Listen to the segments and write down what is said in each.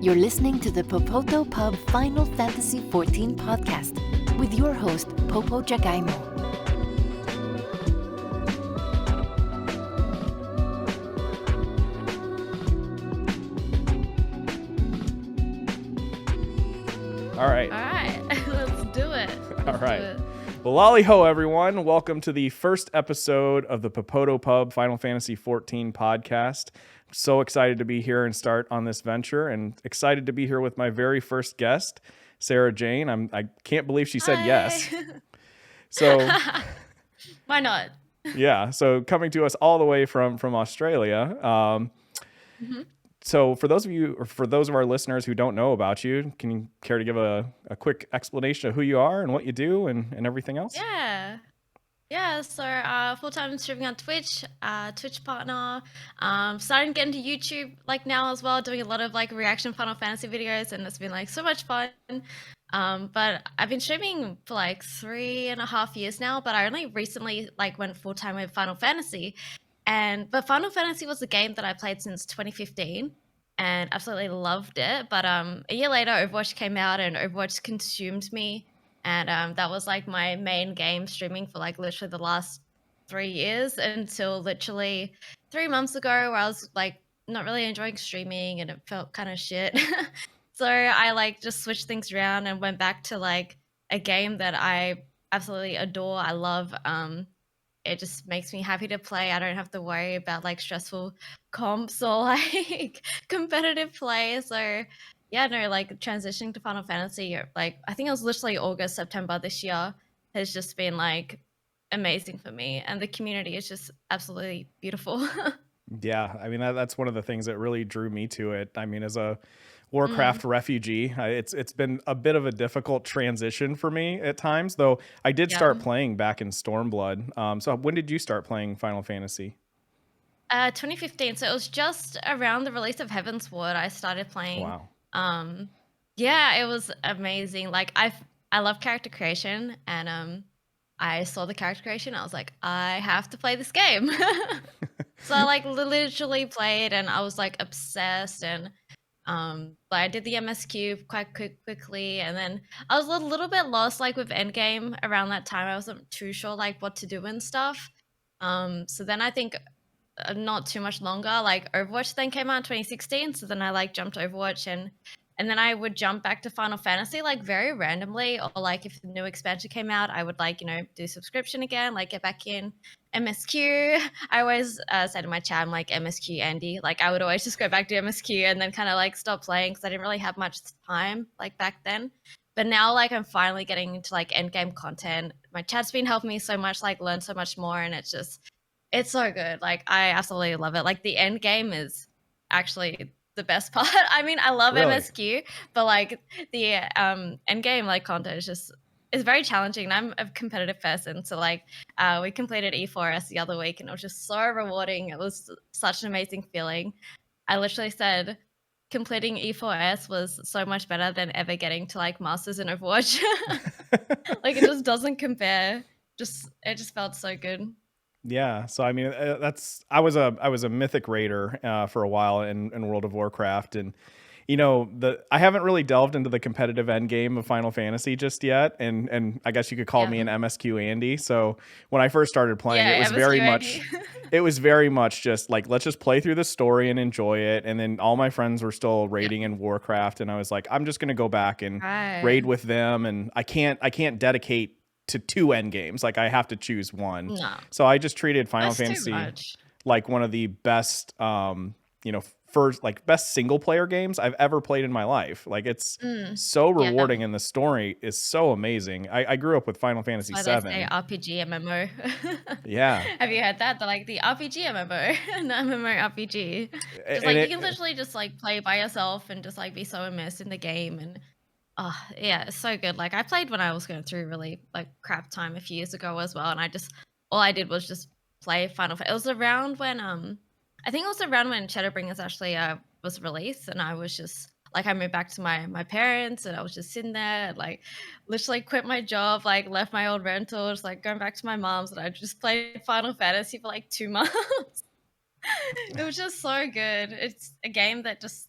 You're listening to the Popoto Pub Final Fantasy XIV podcast with your host, Popo Jagaimo. All right, let's do it. All right. Well, lolly ho, everyone. Welcome to the first episode of the Popoto Pub Final Fantasy XIV podcast. I'm so excited to be here and start on this venture, and excited to be here with my very first guest, Sarah Jane. I can't believe she said yes. So why not? Yeah. So coming to us all the way from Australia. So for those of our listeners who don't know about you, can you care to give a quick explanation of who you are and what you do and everything else? Yeah. So full-time streaming on Twitch, Twitch partner. Starting to get into YouTube like now as well, doing a lot of like reaction Final Fantasy videos, and it's been like so much fun. But I've been streaming for like 3.5 years now, but I only recently like went full-time with Final Fantasy. But Final Fantasy was a game that I played since 2015 and absolutely loved it. But a year later, Overwatch came out and Overwatch consumed me. And that was like my main game streaming for like literally the last 3 years until literally 3 months ago, where I was like not really enjoying streaming and it felt kind of shit. So I like just switched things around and went back to like a game that I absolutely adore. I love. It just makes me happy to play. I don't have to worry about like stressful comps or like competitive play. So yeah, no, like transitioning to Final Fantasy, like I think it was literally August, September this year, has just been like amazing for me. And the community is just absolutely beautiful. Yeah, I mean that's one of the things that really drew me to it. I mean, as a warcraft refugee, it's been a bit of a difficult transition for me at times, though I did start playing back in Stormblood. So when did you start playing Final Fantasy? 2015. So it was just around the release of Heavensward I started playing. Wow. Yeah, it was amazing. Like I love character creation, and I saw the character creation. I was like, I have to play this game. So I like literally played, and I was like obsessed. And but I did the MSQ quite quickly, and then I was a little bit lost like with endgame around that time. I wasn't too sure like what to do and stuff. So then I think not too much longer, like Overwatch then came out in 2016. So then I like jumped to Overwatch, and then I would jump back to Final Fantasy like very randomly, or like if the new expansion came out, I would like, do subscription again, like get back in MSQ. I always say to my chat, I'm like MSQ Andy. Like I would always just go back to MSQ and then kind of like stop playing because I didn't really have much time like back then. But now like I'm finally getting into like endgame content. My chat's been helping me so much, like learn so much more, and it's so good. Like I absolutely love it. Like the end game is actually the best part. I mean, I love MSQ, but like the end game like content is very challenging. And I'm a competitive person, so like we completed E4S the other week, and it was just so rewarding. It was such an amazing feeling. I literally said completing E4S was so much better than ever getting to like Masters in Overwatch. Like it just doesn't compare. It just felt so good. Yeah, so I mean, I was a mythic raider for a while in World of Warcraft, and I haven't really delved into the competitive end game of Final Fantasy just yet, and I guess you could call me an MSQ Andy. So when I first started playing, it was very much just like, let's just play through the story and enjoy it. And then all my friends were still raiding in Warcraft, and I was like, I'm just gonna go back and raid with them, and I can't dedicate to 2 end games. Like I have to choose one. No. So I just treated Final Fantasy like one of the best, best single player games I've ever played in my life. Like it's so rewarding, and the story is so amazing. I grew up with Final Fantasy VII. RPG MMO. Yeah. Have you heard that? They're like the RPG MMO, not MMO RPG. Just like you can literally just like play by yourself and just like be so immersed in the game. And oh yeah, it's so good. Like I played when I was going through really like crap time a few years ago as well, and all I did was just play Final Fantasy. It was around when I think it was around when Shadowbringers actually was released, and I was just like, I moved back to my parents, and I was just sitting there, like literally quit my job, like left my old rental, just like going back to my mom's, and I just played Final Fantasy for like 2 months. It was just so good. It's a game that just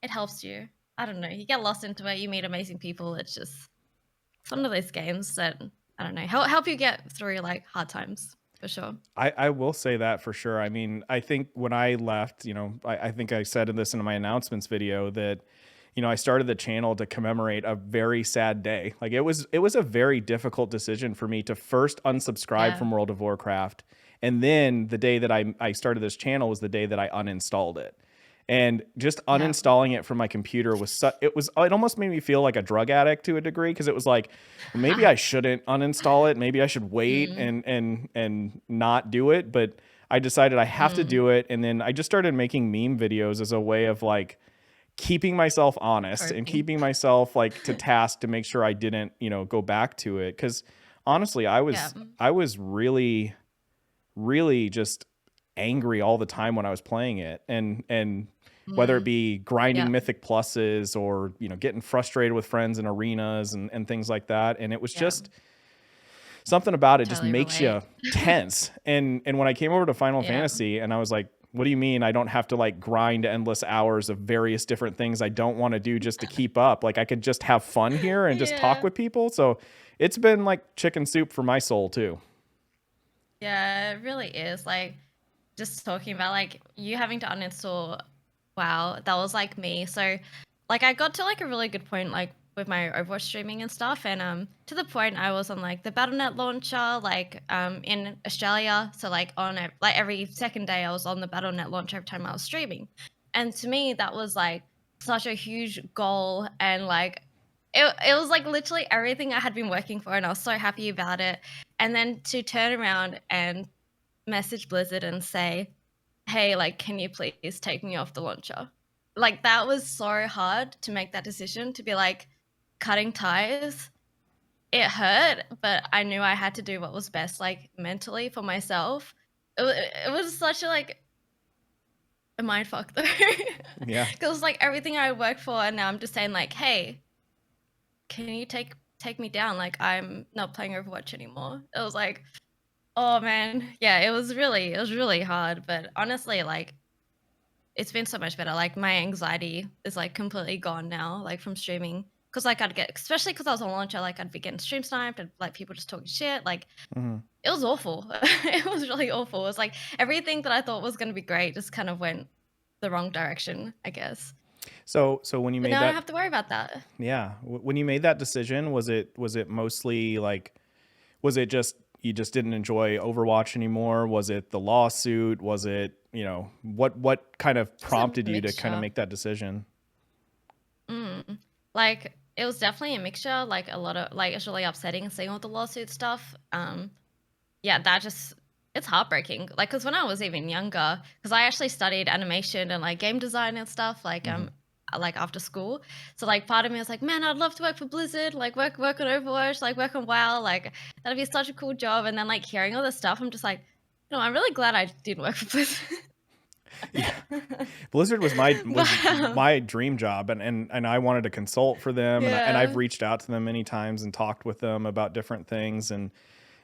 it helps you. I don't know, you get lost into it, you meet amazing people. It's one of those games that, I don't know, help you get through like hard times for sure. I will say that for sure. I mean, I think when I left, I think I said this in my announcements video that, I started the channel to commemorate a very sad day. Like it was a very difficult decision for me to first unsubscribe Yeah. from World of Warcraft. And then the day that I started this channel was the day that I uninstalled it. And just Yeah. uninstalling it from my computer it almost made me feel like a drug addict to a degree, because it was like, well, maybe I shouldn't uninstall it. Maybe I should wait Mm, and not do it. But I decided I have to mm, do it. And then I just started making meme videos as a way of like keeping myself honest and coping. keeping myself like to task to make sure I didn't, go back to it. Cause honestly, Yeah. I was really, really just angry all the time when I was playing it. And whether it Mm, be yeah. grinding mythic pluses or, getting frustrated with friends in arenas and things like that. And it was Yeah. just something about it just Totally makes relate. you tense. And when I came over to Final Yeah. Fantasy and I was like, what do you mean I don't have to like grind endless hours of various different things I don't want to do just to keep up? Like I could just have fun here and just talk Yeah. with people. So it's been like chicken soup for my soul too. Yeah, it really is. Like, just talking about like you having to uninstall WoW, that was like me. So like I got to like a really good point like with my Overwatch streaming and stuff, and to the point I was on like the Battle.net launcher like in Australia. So like like every second day I was on the Battle.net launcher every time I was streaming. And to me that was like such a huge goal, and like it was like literally everything I had been working for, and I was so happy about it. And then to turn around and message Blizzard and say, "Hey, like, can you please take me off the launcher?" Like, that was so hard to make that decision, to be like cutting ties. It hurt, but I knew I had to do what was best, like mentally for myself. It was such a like a mind fuck though, Yeah. because like everything I worked for, and now I'm just saying like, "Hey, can you take me down? Like, I'm not playing Overwatch anymore." It was like, oh man, yeah, it was really hard, but honestly, like it's been so much better. Like my anxiety is like completely gone now, like from streaming. Cause like I'd get, especially because I was on launcher, like I'd be getting stream sniped and like people just talking shit. Like Mhm. it was awful. It was really awful. It was like everything that I thought was gonna be great just kind of went the wrong direction, I guess. So when you But made now I don't that, have to worry about that. yeah, when you made that decision, was it mostly like, was it just you just didn't enjoy Overwatch anymore? Was it the lawsuit? Was it, what kind of It's a prompted you to kind of mixture. make that decision? Like it was definitely a mixture. Like a lot of like it's really upsetting seeing all the lawsuit stuff. Yeah, that just it's heartbreaking. Like, cause when I was even younger, cause I actually studied animation and like game design and stuff, Mhm. like after school. So like part of me was like, man, I'd love to work for Blizzard, like work on Overwatch, like work on WoW, like that'd be such a cool job. And then like hearing all this stuff, I'm just like, no, I'm really glad I didn't work for Blizzard. Yeah. Blizzard was my was Wow. my dream job, and I wanted to consult for them, and I've Yeah. reached out to them many times and talked with them about different things, and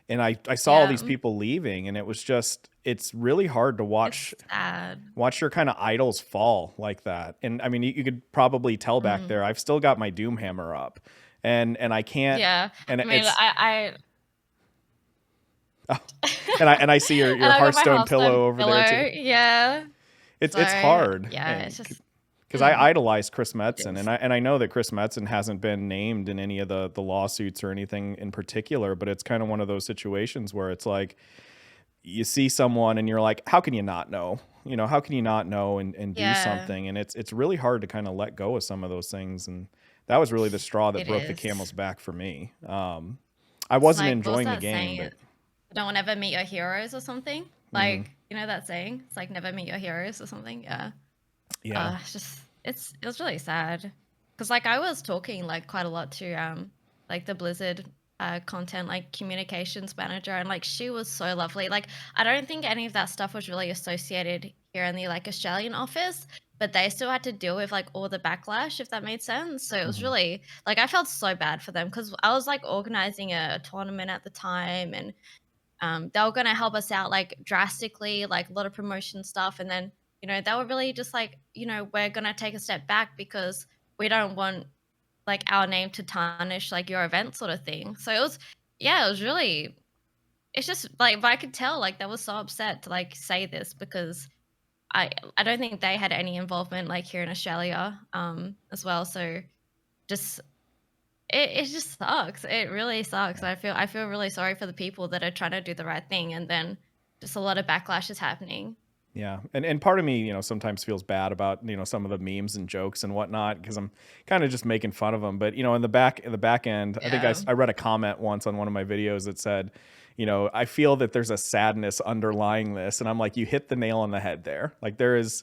I saw all these Yeah. people leaving, and it's really hard to It's sad. watch your kind of idols fall like that. And I mean, you could probably tell back Mm. there. I've still got my Doom hammer up, and I can't. Yeah. And I mean, it's I oh, and I see your and I got my Hearthstone Hearthstone pillow over there too. pillow, yeah. It's So, it's hard, yeah, it's just because I mm, idolize Chris it Metzen, is. and I know that Chris Metzen hasn't been named in any of the lawsuits or anything in particular, but it's kind of one of those situations where it's like you see someone and you're like, how can you not know? How can you not know and do Yeah, something? And it's really hard to kind of let go of some of those things. And that was really the straw that it broke the is. camel's back for me. I It's wasn't like, what was enjoying the that game, saying? but "Don't ever meet your heroes" or something? mhm, Like, you know that saying? It's like, "Never meet your heroes" or something? Yeah. yeah. It's just it was really sad, cause like, I was talking, like, quite a lot to, like, the Blizzard, content, like, communications manager, and, like, she was so lovely. Like, I don't think any of that stuff was really associated here in the, like, Australian office, but they still had to deal with, like, all the backlash, if that made sense. So it was Mhm. really like, I felt so bad for them, cause I was, like, organizing a tournament at the time, and they were gonna help us out like drastically, like a lot of promotion stuff, and then they were really just like, we're gonna take a step back because we don't want like our name to tarnish like your event sort of thing. So it was, yeah, it was really, it's just like, but I could tell like they were so upset to like say this because I I don't think they had any involvement like here in Australia as well. So just it just sucks. It really sucks. I feel really sorry for the people that are trying to do the right thing and then just a lot of backlash is happening. Yeah. And part of me, sometimes feels bad about, some of the memes and jokes and whatnot because I'm kind of just making fun of them. But, in the back end, I think Yeah. I read a comment once on one of my videos that said, I feel that there's a sadness underlying this. And I'm like, you hit the nail on the head there. Like there is,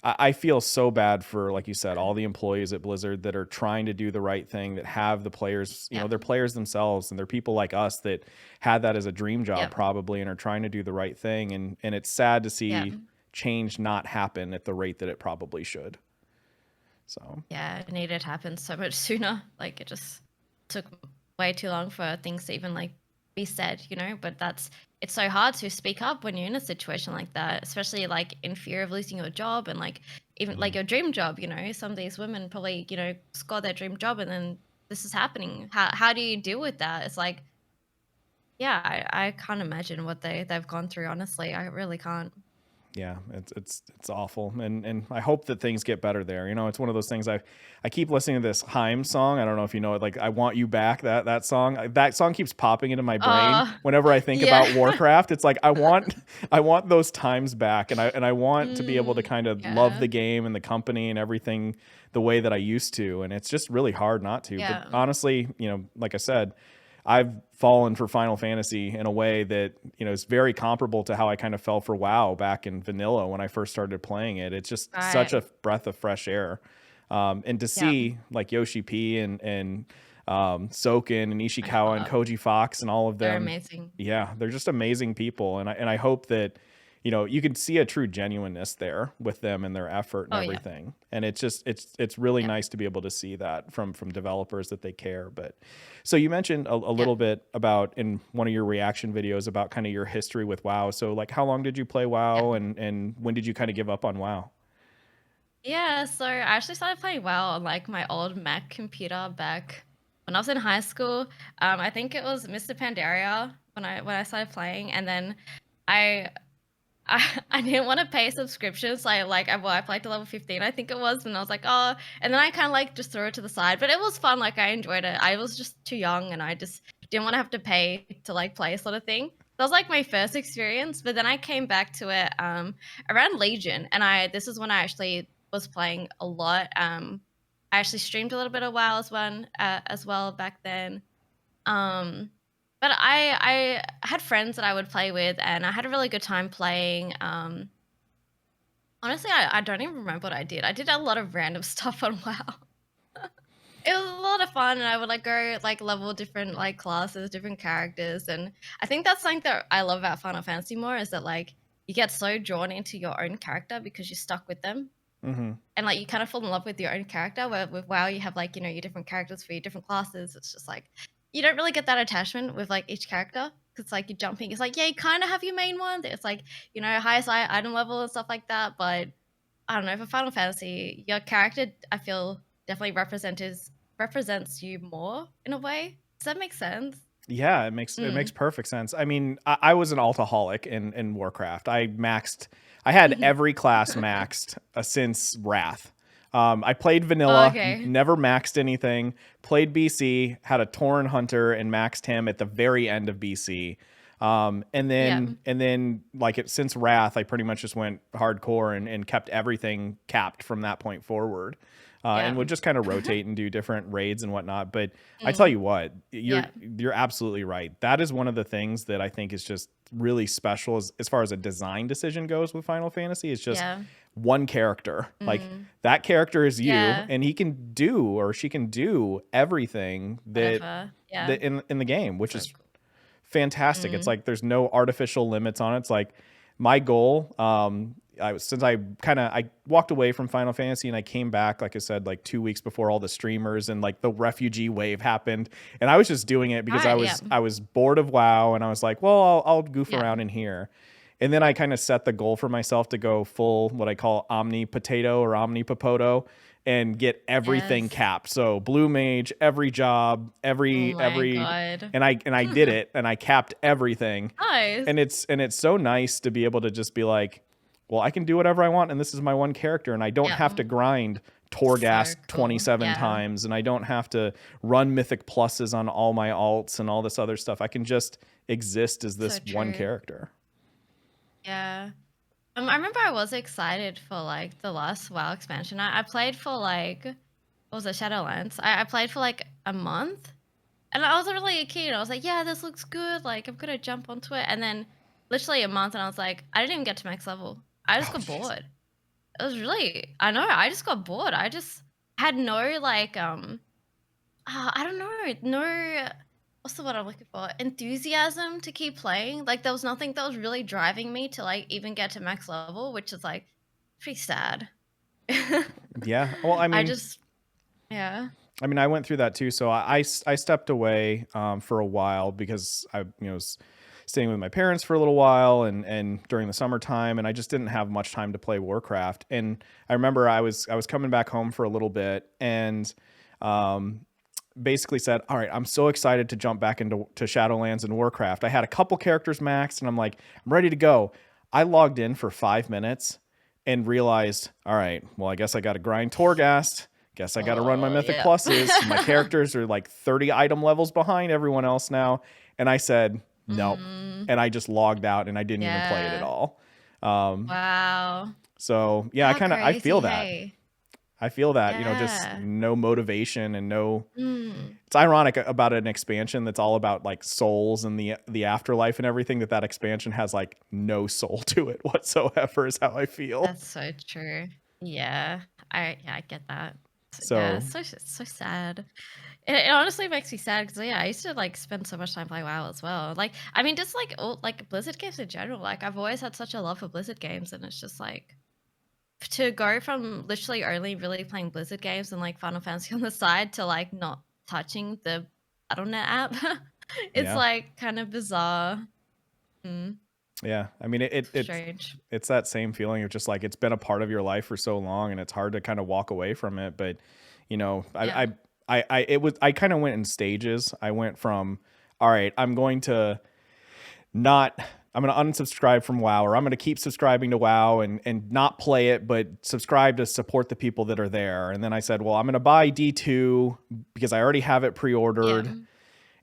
I feel so bad for, like you said, all the employees at Blizzard that are trying to do the right thing, that have the players, Yeah. they're players themselves, and they're people like us that had that as a dream job Yep. probably and are trying to do the right thing. And it's sad to Yeah. see change not happen at the rate that it probably should. So, Yeah, it needed to happen so much sooner. Like it just took way too long for things to even like be said, But it's so hard to speak up when you're in a situation like that, especially like in fear of losing your job and like even like your dream job, Some of these women probably, score their dream job and then this is happening. How do you deal with that? It's like, yeah, I can't imagine what they've gone through, honestly. I really can't. yeah, it's awful, and I hope that things get better there. It's one of those things. I keep listening to this Haim song. I don't know if you know it. Like "I Want You Back." That song. That song keeps popping into my brain Uh whenever I think yeah. about Warcraft. It's like I want those times back, and I want to be able to Mm, kind of love yeah. the game and the company and everything the way that I used to. And it's just really hard not to. But Yeah. honestly, like I said, I've fallen for Final Fantasy in a way that, is very comparable to how I kind of fell for WoW back in vanilla when I first started playing it. It's just such Right. a breath of fresh air. And to Yeah. see like Yoshi P and Soken and My Ishikawa and God. Koji Fox and all of They're them, amazing. yeah, they're just amazing people. And I hope that, you can see a true genuineness there with them and their effort and Oh yeah. everything. And it's really Yep. nice to be able to see that from developers that they care. But so you mentioned a Yep. little bit about in one of your reaction videos about kind of your history with WoW. So like how long did you play Yep. WoW and when did you kind of give up on WoW? Yeah, so I actually started playing WoW on like my old Mac computer back when I was in high school. I think it was Mr. Pandaria when I started playing, and then I I didn't want to pay subscriptions. So I played to level 15, I think it was, and I was like, oh, and then I kind of like just threw it to the side. But it was fun. Like I enjoyed it. I was just too young, and I just didn't want to have to pay to like play sort of thing. That was like my first experience. But then I came back to it around Legion, and I this is when I actually was playing a lot. I actually streamed a little bit of WoW as well back then. Um, but I had friends that I would play with, and I had a really good time playing. Honestly, I don't even remember what I did. I did a lot of random stuff on WoW. It was a lot of fun, and I would like go like level different like classes, different characters, and I think that's something that I love about Final Fantasy more is that like you get so drawn into your own character because you're stuck with them, Mm-hmm. and like you kind of fall in love with your own character. Where with WoW, you have like your different characters for your different classes. It's just like you don't really get that attachment with like each character because like you're jumping. It's like yeah, you kind of have your main one. It's like highest item level and stuff like that. But I don't know for Final Fantasy, your character I feel definitely represents you more in a way. Does that make sense? Yeah, it makes Mm. perfect sense. I mean, I was an altaholic in Warcraft. I had every class maxed since Wrath. I played Oh, vanilla, okay. never maxed anything. Played BC, had a Tauren hunter and maxed him at the very end of BC. And Yeah. then like since Wrath, I pretty much just went hardcore and kept everything capped from that point forward. And Yeah. would just kind of rotate and do different raids and whatnot. But I tell Mm. you what, you're Yeah. you're absolutely right. That is one of the things that I think is just really special as far as a design decision goes with Final Fantasy. It's just Yeah. one character. Like Mm. that character is you, Yeah. and he can do or she can do everything that Whatever. Yeah. that in the game, which So is cool. fantastic. It's Mm. like there's no artificial limits on it. It's like my goal. Since I walked away from Final Fantasy and I came back, like I said, like 2 weeks before all the streamers and like the refugee wave happened, and I was just doing it because I Alright, yeah. was I was bored of WoW, and I was like, well, I'll goof Yeah. around in here. And then I kind of set the goal for myself to go full what I call omni potato or omni popoto and get everything Yes. capped. So blue mage, every job, Oh my every god. and I did it and I capped everything. Nice. And it's so nice to be able to just be like, well, I can do whatever I want and this is my one character and I don't Yeah. have to grind So Torghast cool. 27 Yeah. times and I don't have to run mythic pluses on all my alts and all this other stuff. I can just exist as this So one true. character. Yeah. I remember I was excited for like the last WoW expansion. I played for like what was it, Shadowlands? I played for like a month, and I was really keen. I was like, yeah, this looks good. Like I'm gonna jump onto it, and then literally a month, and I was like, I didn't even get to max level. I just Oh, got jeez. bored. It was really, I know, I just got bored. I just had no like I don't know, no, what's the word I'm looking for? Enthusiasm to keep playing. Like there was nothing that was really driving me to like even get to max level, which is like pretty sad. Yeah. Well, I just, yeah. I mean, I went through that too. So I stepped away for a while because I was staying with my parents for a little while and during the summertime, and I just didn't have much time to play Warcraft. And I remember I was coming back home for a little bit and basically said, all right, I'm so excited to jump back into Shadowlands and Warcraft. I had a couple characters maxed and I'm like, I'm ready to go. I logged in for 5 minutes and realized, all right, well, I guess I got to grind Torghast. Guess I got to run my Oh, mythic yeah. pluses. My characters are like 30 item levels behind everyone else now. And I said, nope. Mm, And I just logged out and I didn't even play it at yeah. all. Wow. So yeah, How I feel crazy, that. hey? I feel that, just Yeah. no motivation and no. Mm. It's ironic about an expansion that's all about like souls and the afterlife and everything that expansion has like no soul to it whatsoever is how I feel. That's so true. Yeah. I get that. Yeah, So it's so sad. It honestly makes me sad because yeah, I used to like spend so much time playing WoW as well. Like, I mean, just like all like Blizzard games in general. Like, I've always had such a love for Blizzard games, and it's just like to go from literally only really playing Blizzard games and like Final Fantasy on the side to like not touching the BattleNet app. It's yeah. like kind of bizarre. Mm, Yeah. I mean strange. it's that same feeling of just like it's been a part of your life for so long and it's hard to kind of walk away from it. But Yeah. I kind of went in stages. I went from, all right, I'm going to unsubscribe from WoW, or I'm going to keep subscribing to WoW and not play it, but subscribe to support the people that are there. And then I said, well, I'm going to buy D2 because I already have it Yeah. pre-ordered,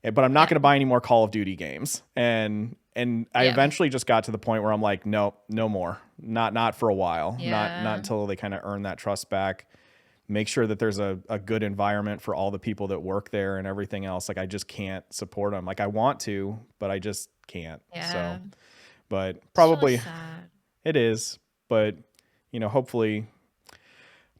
but I'm not Yeah. going to buy any more Call of Duty games. And I Yeah. eventually just got to the point where I'm like, no more, not for a while, not Yeah. until they kind of earn that trust back. Make sure that there's a good environment for all the people that work there and everything else. Like I just can't support them. Like I want to, but I just can't. Yeah. So, but It's really probably sad. it is, but hopefully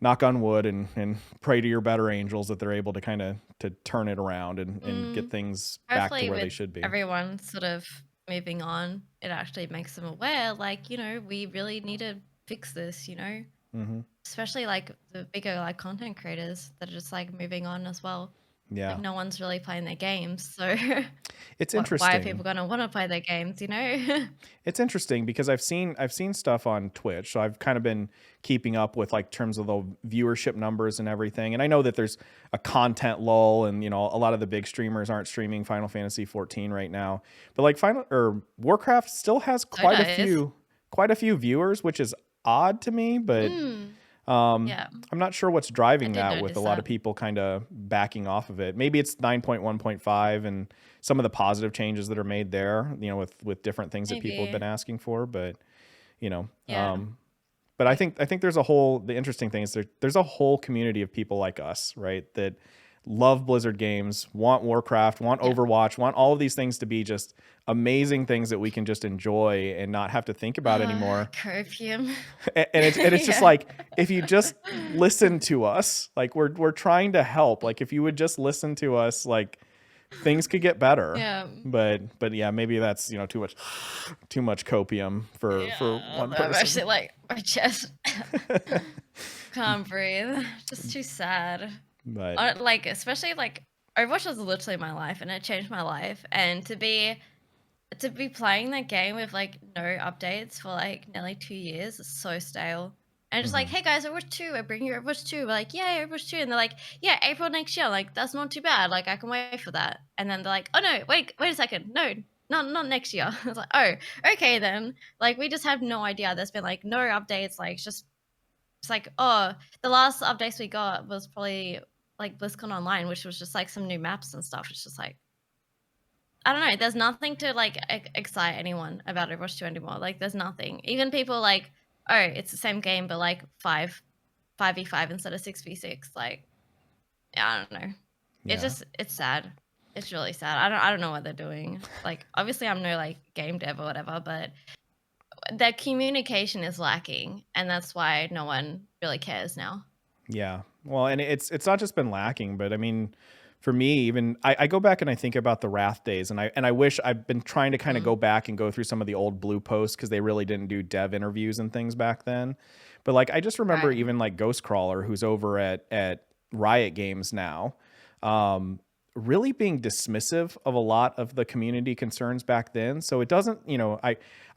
knock on wood and pray to your better angels that they're able to kind of to turn it around and get Mm. things back to Hopefully, where they with should be. everyone sort of moving on, it actually makes them aware, like, we really need to fix this, Mm-hmm. especially like the bigger like content creators that are just like moving on as well. Yeah. Like, no one's really playing their games. So, It's why are interesting. people going to want to play their games, It's interesting because I've seen stuff on Twitch, so I've kind of been keeping up with like terms of the viewership numbers and everything. And I know that there's a content lull, and a lot of the big streamers aren't streaming Final Fantasy 14 right now. But like Warcraft still has quite a few viewers, which is odd to me. But Yeah. I'm not sure what's driving did that with notice a lot of that. people kind of backing off of it. Maybe it's 9.1.5 and some of the positive changes that are made there, with different things that people have Maybe. been asking for. But, Yeah. but I think the interesting thing is there's a whole community of people like us, right? That love Blizzard games, want Warcraft, want Yeah. Overwatch, want all of these things to be just amazing things that we can just enjoy and not have to think about anymore. Copium. And it's just Yeah. like, if you just listen to us, like we're trying to help. Like if you would just listen to us, like things could get better. Yeah. But yeah, maybe that's too much copium for one I'm person. actually like my chest can't breathe. Just too sad. But Like, especially like Overwatch was literally my life, and it changed my life. And to be to be playing that game with like no updates for like nearly 2 years is so stale. And just like, Hmm. hey guys, Overwatch 2, I bring you Overwatch 2. We're like, yeah, Overwatch 2. And they're like, yeah, April next year. Like, that's not too bad. Like, I can wait for that. And then they're like, oh no, wait a second. No, not next year. I was like, oh, okay then. Like, we just have no idea. There's been like no updates. Like, it's like, oh, the last updates we got was probably like BlizzCon Online, which was just like some new maps and stuff. It's just like, I don't know. There's nothing to like excite anyone about Overwatch 2 anymore. Like, there's nothing. Even people like, oh, it's the same game, but like 5v5 instead of 6v6. Like, yeah, I don't know. Yeah. It's sad. It's really sad. I don't know what they're doing. Like, obviously, I'm no like game dev or whatever, but their communication is lacking, and that's why no one really cares now. Yeah. Well, and it's not just been lacking, but I mean, for me, even I go back and I think about the Wrath days, and I wish I've been trying to kind of Mm, go back and go through some of the old blue posts because they really didn't do dev interviews and things back then. But like I just remember right. even like Ghostcrawler, who's over at Riot Games now, um, really being dismissive of a lot of the community concerns back then. So it doesn't,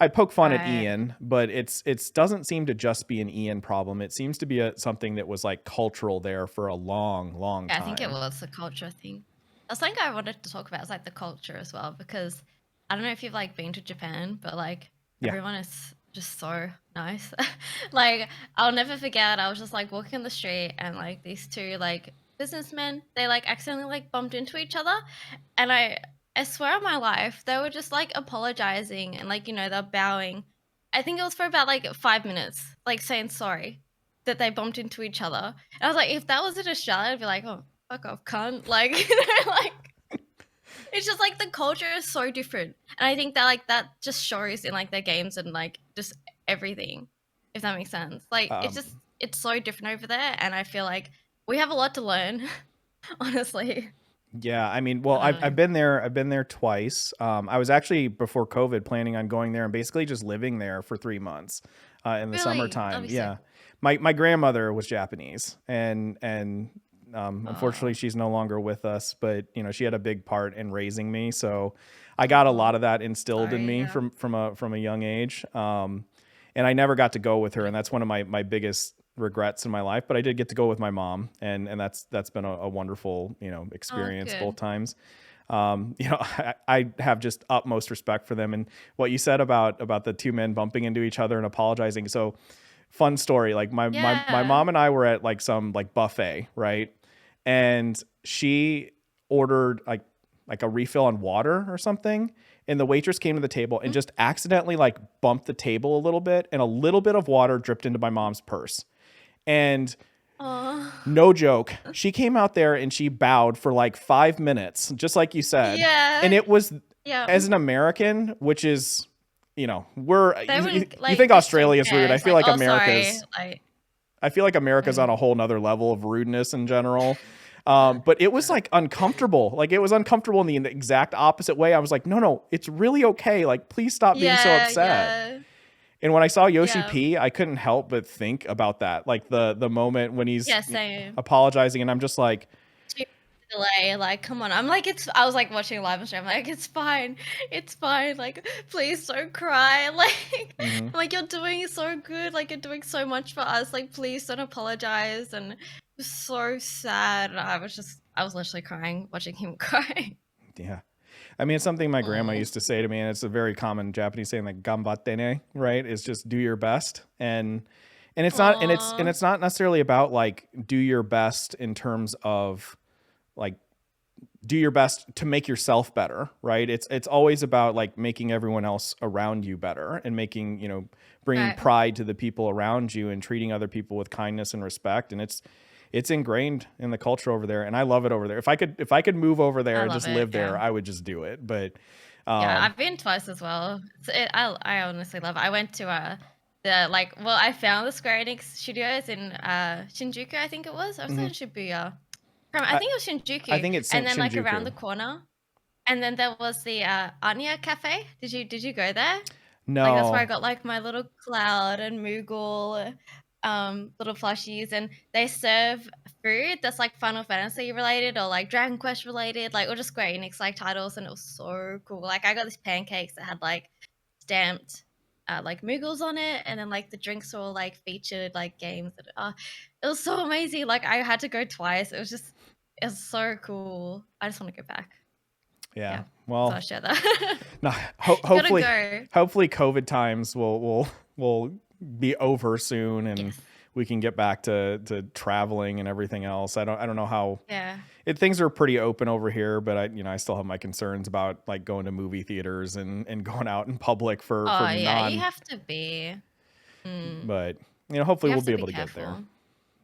I poke fun at Right. Ian, but it's doesn't seem to just be an Ian problem. It seems to be something that was like cultural there for a long, long Yeah, I think it time. was the culture thing. That's something I wanted to talk about is like the culture as well, because I don't know if you've like been to Japan, but like Yeah. everyone is just so nice. Like, I'll never forget, I was just like walking on the street and like these two like businessmen, they like accidentally like bumped into each other, and I swear on my life, they were just like apologizing and like, they're bowing. I think it was for about like 5 minutes, like saying sorry that they bumped into each other. And I was like, if that was in Australia, I'd be like, oh, fuck off, cunt. Like, like it's just like the culture is so different. And I think that like that just shows in like their games and like just everything, if that makes sense. Like Um, it's so different over there. And I feel like we have a lot to learn, honestly. yeah, I mean, well, I don't I've know. been there. I've been there twice. I was actually before COVID planning on going there and basically just living there for 3 months in the Really? That'd summertime. be so Yeah, cool. my grandmother was Japanese, and unfortunately Oh, she's no longer with us. But she had a big part in raising me, so I got a lot of that instilled in sorry. me Yeah. from a young age. And I never got to go with her, and that's one of my biggest regrets in my life. But I did get to go with my mom, and that's been a wonderful Oh, experience both good. times. I have just utmost respect for them. And what you said about the two men bumping into each other and apologizing. So fun story. Like my Yeah. mom and I were at like some like buffet, right? And she ordered like a refill on water or something. And the waitress came to the table and Mm. just accidentally like bumped the table a little bit, and a little bit of water dripped into my mom's purse. And Oh. no joke, she came out there and she bowed for like 5 minutes, just like you said. And Yeah. it was, Yeah. as an American, which is, we're, They you, wouldn't you like think just shouldn't Australia is rude. care. It's like, oh, sorry. Like, I feel like America's on mm, a whole nother level of rudeness in general. But it was like uncomfortable. Like it was uncomfortable in the exact opposite way. I was like, no, no, it's really okay. Like, please stop being so yeah, upset. yeah, And when I saw Yoshi yeah, P, I couldn't help but think about that. Like the moment when he's yeah. Same. apologizing, and I'm just like, 2 delay. Like, come on. I'm like, I was like watching live stream. I'm like, it's fine. It's fine. Like, please don't cry. Like, mhm. I'm like, you're doing so good. Like, you're doing so much for us. Like, please don't apologize. And it was so sad. I was literally crying watching him cry. Yeah. I mean, it's something my grandma Oh. used to say to me, and it's a very common Japanese saying, like "gambatte," right? Is just do your best, and it's not, and Aw. it's not necessarily about like do your best in terms of like do your best to make yourself better, right? It's always about like making everyone else around you better, and making, bringing Right. pride to the people around you, and treating other people with kindness and respect. And it's ingrained in the culture over there, and I love it over there. If I could move over there I and love just it. live there, Yeah. I would just do it. But Yeah, um I've been twice as well. I honestly love it. I went to the like well, I found the Square Enix studios in Shinjuku, I think it was. I was in mhm. Shibuya. From I I, think it was I Shinjuku, think it's and then like around the Shinjuku. corner, and then there was the Anya Cafe. Did you go there? Like that's where I No. got like my little cloud and Moogle. little plushies, and they serve food that's like Final Fantasy related or like Dragon Quest related, like or just Square Enix like titles, and it was so cool. Like I got these pancakes that had like stamped like Moogles on it, and then like the drinks were all like featured like games. That, it was so amazing. Like I had to go twice. It was so cool. I just want to go back. Yeah. Yeah. So Well, I'll share that. no, You gotta hopefully, go. COVID times will be over soon, and Yes. we can get back to traveling and everything else. I don't know how Yeah. things are pretty open over here, but I still have my concerns about like going to movie theaters and going out in public for Oh yeah, you non. have to be. Mm, But hopefully you we'll have be to be able to get there. careful.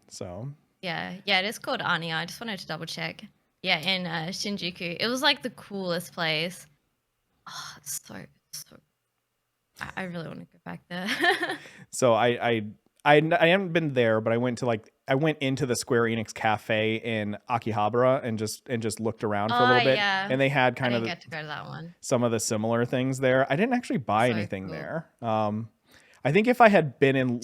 So Yeah, yeah, it is called Anya. I just wanted to double check. Yeah, in Shinjuku. It was like the coolest place. Oh, it's so. I really want to go back there. so I haven't been there, but I went into the Square Enix cafe in Akihabara and just looked around for a Oh little bit, yeah, and they had I kind didn't of get to go to that one. some of the similar things there. I didn't actually buy So anything cool. there. I think if I had been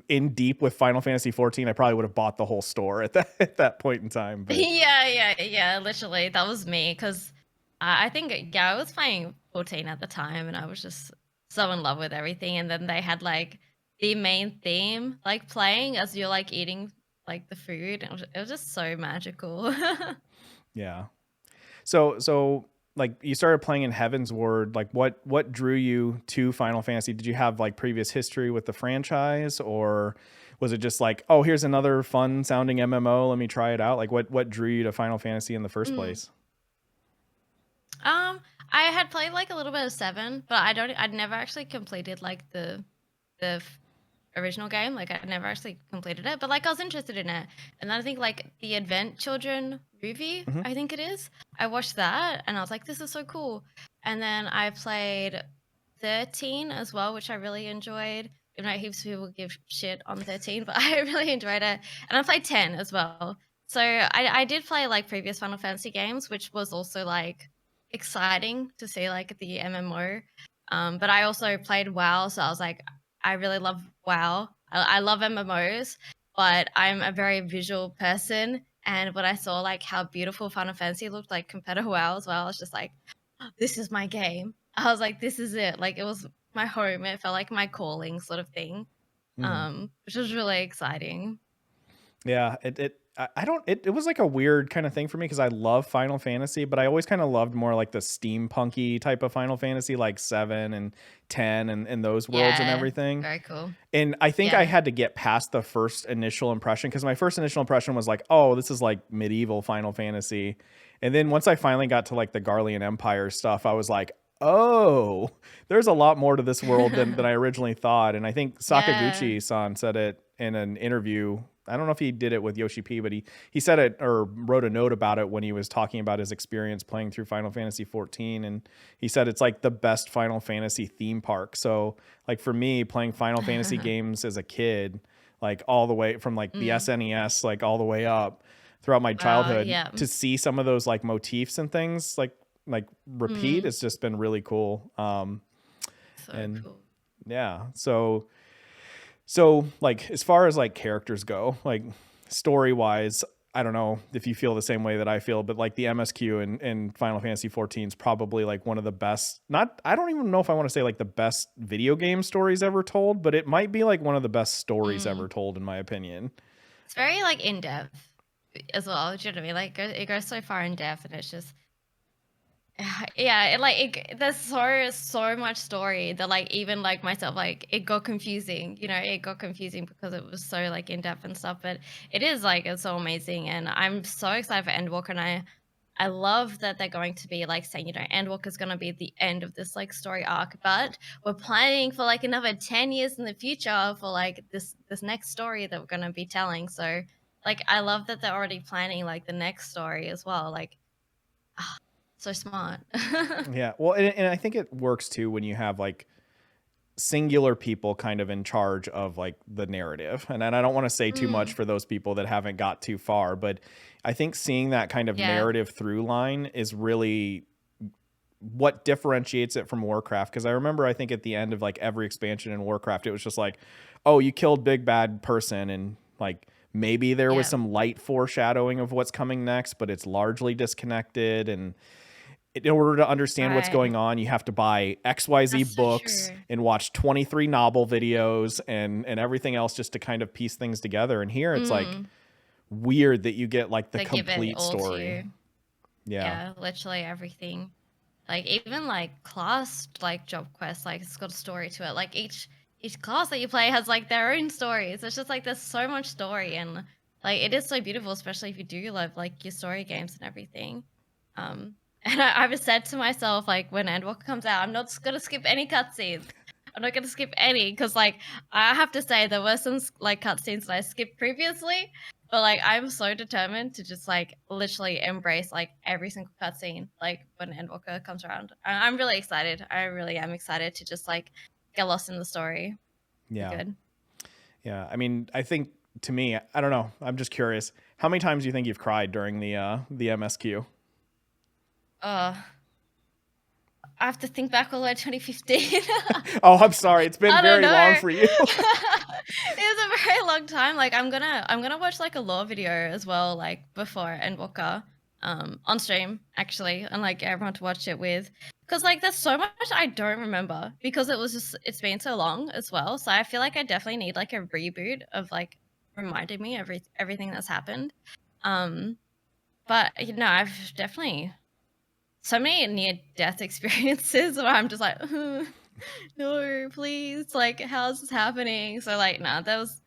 in deep with Final Fantasy 14, I probably would have bought the whole store at that point in time. But Yeah. Literally, that was me because I think I was playing 14 at the time, and I was just so in love with everything. And then they had like the main theme like playing as you're like eating like the food. It was just so magical. yeah. So like you started playing in Heavensward, like what drew you to Final Fantasy? Did you have like previous history with the franchise, or was it just like, oh, here's another fun sounding MMO, let me try it out? Like what drew you to Final Fantasy in the first Mm. place? I had played like a little bit of 7, but I'd never actually completed like the original game. Like I never actually completed it, but like I was interested in it. And then I think like the Advent Children movie, Hmm. I think it is. I watched that and I was like, this is so cool. And then I played 13 as well, which I really enjoyed. Even though heaps of people give shit on 13, but I really enjoyed it. And I played 10 as well. So I did play like previous Final Fantasy games, which was also like exciting to see like the MMO. But I also played WoW, so I was like, I really love WoW. I love MMOs, but I'm a very visual person. And when I saw like how beautiful Final Fantasy looked like compared to WoW as well, I was just like, "Oh, this is my game." I was like, this is it. Like it was my home. It felt like my calling sort of thing. Hmm. Which was really exciting. Yeah, I don't it was like a weird kind of thing for me because I love Final Fantasy, but I always kind of loved more like the steampunky type of Final Fantasy, like 7 and 10 and those worlds and Yeah, everything. very cool. And I think I Yeah. had to get past the first initial impression because my first initial impression was like, oh, this is like medieval Final Fantasy. And then once I finally got to like the Garlean Empire stuff, I was like, oh, there's a lot more to this world than I originally thought. And I think Yeah. Sakaguchi-san said it in an interview. I don't know if he did it with Yoshi P, but he said it or wrote a note about it when he was talking about his experience playing through Final Fantasy 14. And he said it's like the best Final Fantasy theme park. So like for me, playing Final Fantasy games as a kid, like all the way from like the Mm. SNES, like all the way up throughout my Wow, childhood, yeah. to see some of those like motifs and things like repeat, Mm. it's just been really cool. So And cool. yeah, so like as far as like characters go, like story wise, I don't know if you feel the same way that I feel, but like the MSQ in Final Fantasy 14 is probably like one of the best, not, I don't even know if I want to say like the best video game stories ever told, but it might be like one of the best stories Mm. ever told in my opinion. It's very like in depth as well. Do you know what I mean? Like it goes so far in depth, and it's just yeah. There's so much story that like even like myself like it got confusing. You know, it got confusing because it was so like in depth and stuff. But it is like it's so amazing, and I'm so excited for Endwalker, and I love that they're going to be like saying, you know, Endwalker's going to be the end of this like story arc, but we're planning for like another 10 years in the future for like this next story that we're going to be telling. So like I love that they're already planning like the next story as well. Like so smart. Yeah. Well, and I think it works too when you have like singular people kind of in charge of like the narrative. And I don't want to say too much Mm, for those people that haven't got too far, but I think seeing that kind of yeah. narrative through line is really what differentiates it from Warcraft. Because I remember, I think at the end of like every expansion in Warcraft, it was just like, oh, you killed big bad person, and like maybe there was Yeah. some light foreshadowing of what's coming next, but it's largely disconnected. And in order to understand what's Right. going on, you have to buy XYZ That's so books true. and watch 23 novel videos and everything else just to kind of piece things together. And here it's like Mm. weird that you get like the They give it complete all to story. you. Yeah. Yeah, literally everything. Like even like class like job quests, like it's got a story to it. Like each class that you play has like their own stories. It's just like there's so much story, and like it is so beautiful, especially if you do love like your story games and everything. And I was said to myself, like when Endwalker comes out, I'm not just gonna skip any cutscenes. I'm not gonna skip any because like I have to say there were some like cutscenes that I skipped previously, but like I'm so determined to just like literally embrace like every single cutscene like when Endwalker comes around. I'm really excited. I really am excited to just like get lost in the story. Be Yeah. good. Yeah. I mean, I think to me, I don't know. I'm just curious. How many times do you think you've cried during the MSQ? Uh, I have to think back all the way to 2015. Oh, I'm sorry. It's been I don't very long know. for you. It was a very long time. Like I'm gonna watch like a lore video as well, like before Endwalker, on stream actually, and like get everyone to watch it with, because like there's so much I don't remember because it's been so long as well. So I feel like I definitely need like a reboot of like reminding me everything that's happened. But you know, I've definitely so many near death experiences where I'm just like, no, please, like, how's this happening? So, like, no, that was,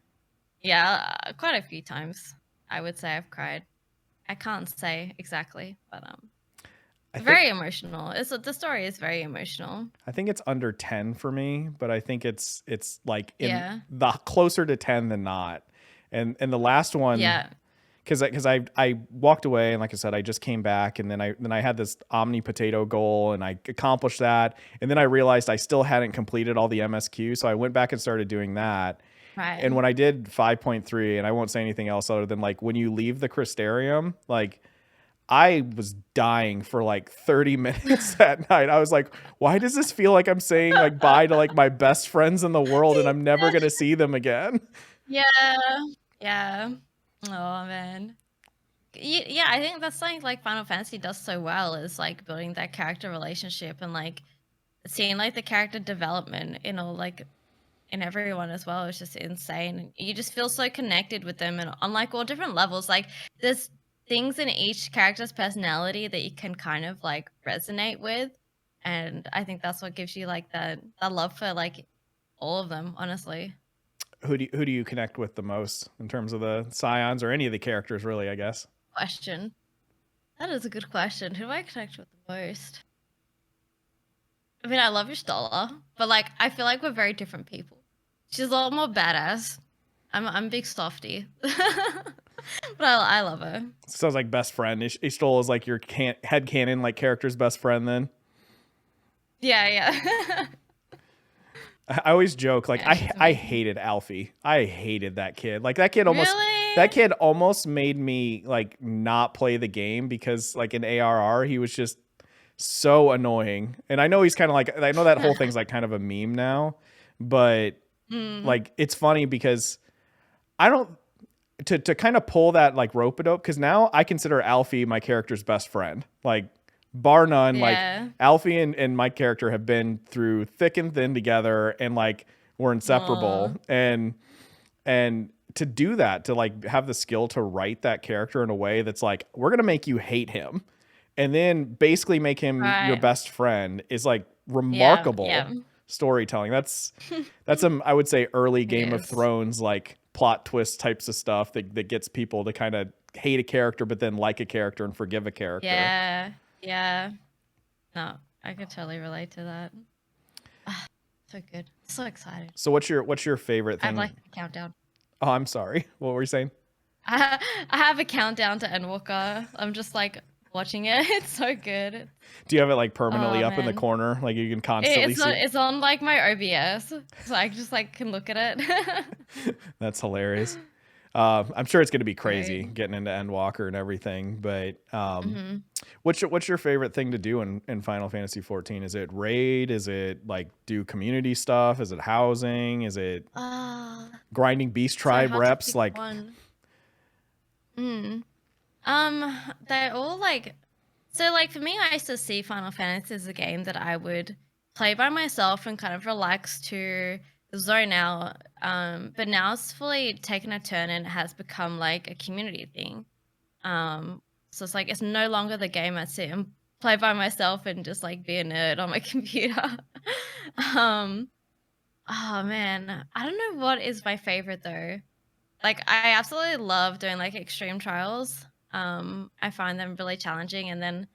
yeah, quite a few times. I would say I've cried. I can't say exactly, but I it's think very emotional. The story is very emotional. I think it's under 10 for me, but I think it's like in Yeah, the closer to 10 than not. And the last one, yeah, because I walked away, and like I said, I just came back, and then I had this Potato goal, and I accomplished that, and then I realized I still hadn't completed all the MSQ, so I went back and started doing that. And right. when I did 5.3, and I won't say anything else other than like when you leave the Crystarium, like I was dying for like 30 minutes that night. I was like, why does this feel like I'm saying like bye to like my best friends in the world and I'm never going to see them again? Yeah, yeah. Oh man. Yeah, I think that's something like Final Fantasy does so well is like building that character relationship and like seeing like the character development in all like in everyone as well is just insane. You just feel so connected with them and on like all different levels. Like there's things in each character's personality that you can kind of like resonate with. And I think that's what gives you like that love for like all of them, honestly. Who do you connect with the most in terms of the Scions or any of the characters really, I guess? Question. That is a good question. Who do I connect with the most? I mean, I love Ishtola, but like I feel like we're very different people. She's a lot more badass. I'm a big softie. But I love her. Sounds like best friend. Istol is like your headcanon like character's best friend then. Yeah, yeah. I always joke like Yeah, she's I amazing. hated Alfie. I hated that kid. Like that kid Really? almost made me like not play the game because like in ARR he was just so annoying. And I know he's kind of like I know that whole thing's like kind of a meme now, but Mm, like it's funny because I don't to kind of pull that like rope a dope because now I consider Alfie my character's best friend. Like bar none, like yeah. Alfie and my character have been through thick and thin together and like we're Aw. inseparable. And to do that, to like have the skill to write that character in a way that's like, we're gonna make you hate him and then basically make him your Right. best friend is like Yeah, remarkable yeah. storytelling. That's some I would say early It Game of is. Thrones like plot twist types of stuff that gets people to kind of hate a character but then like a character and forgive a character. Yeah, yeah. No, I could totally relate to that. Ah, so good. So excited. So what's your favorite I have like thing? a countdown. Oh, I'm sorry. What were you saying? I have a countdown to Endwalker. I'm just like watching it. It's so good. Do you have it like permanently Oh up in the man. corner, like you can constantly It's on see it? it's on like my OBS. So I just like can look at it. That's hilarious. I'm sure it's going to be crazy Right. getting into Endwalker and everything, but Hmm. What's your favorite thing to do in Final Fantasy 14? Is it raid? Is it like do community stuff? Is it housing? Is it Ah, grinding beast so tribe hard to reps? pick Like, one. Mm. They're all like, so like for me, I used to see Final Fantasy as a game that I would play by myself and kind of relax to zone out. But now it's fully taken a turn and it has become like a community thing. So it's like it's no longer the game I sit and play by myself and just like be a nerd on my computer. um, oh man, I don't know what is my favorite though. Like I absolutely love doing like extreme trials. I find them really challenging, and then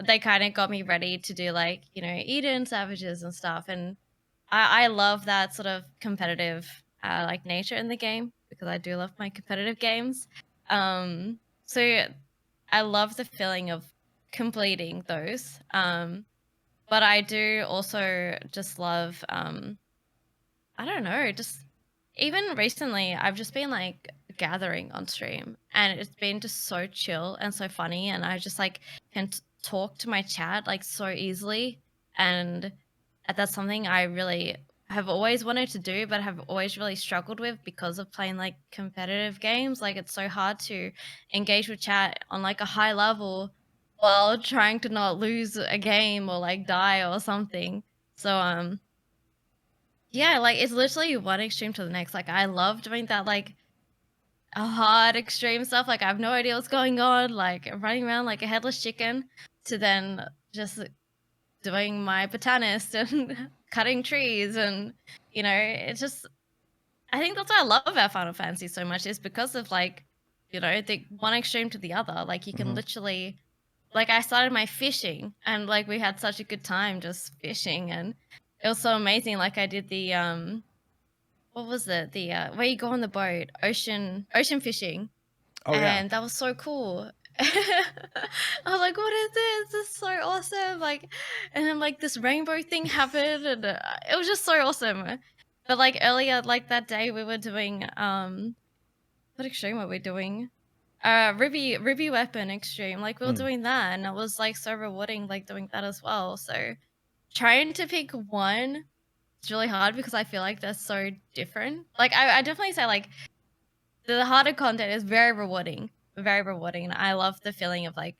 they kind of got me ready to do like Eden Savages and stuff. And I love that sort of competitive like nature in the game because I do love my competitive games. So I love the feeling of completing those. But I do also just love I don't know, just even recently, I've just been like gathering on stream and it's been just so chill and so funny. And I just like can talk to my chat like so easily. And that's something I really have always wanted to do, but have always really struggled with because of playing like competitive games. Like it's so hard to engage with chat on like a high level while trying to not lose a game or like die or something. So, yeah, like, it's literally one extreme to the next. Like, I love doing that, like, a hard extreme stuff. Like, I have no idea what's going on. Like, running around like a headless chicken to then just doing my botanist and cutting trees. And, it's just, I think that's why I love our Final Fantasy so much is because of, like, the one extreme to the other. Like, you can mhm. literally, like, I started my fishing and, like, we had such a good time just fishing. And it was so amazing. Like, I did the, what was it? The where you go on the boat, ocean fishing, Oh yeah. and that was so cool. I was like, "What is this? This is so awesome!" Like, and then like this rainbow thing happened, and it was just so awesome. But like earlier, like that day, we were doing what extreme were we doing? Ruby weapon extreme. Like we were Mm. doing that, and it was like so rewarding, like doing that as well. So trying to pick one it's really hard because I feel like they're so different. Like I definitely say like the harder content is very rewarding, very rewarding. And I love the feeling of like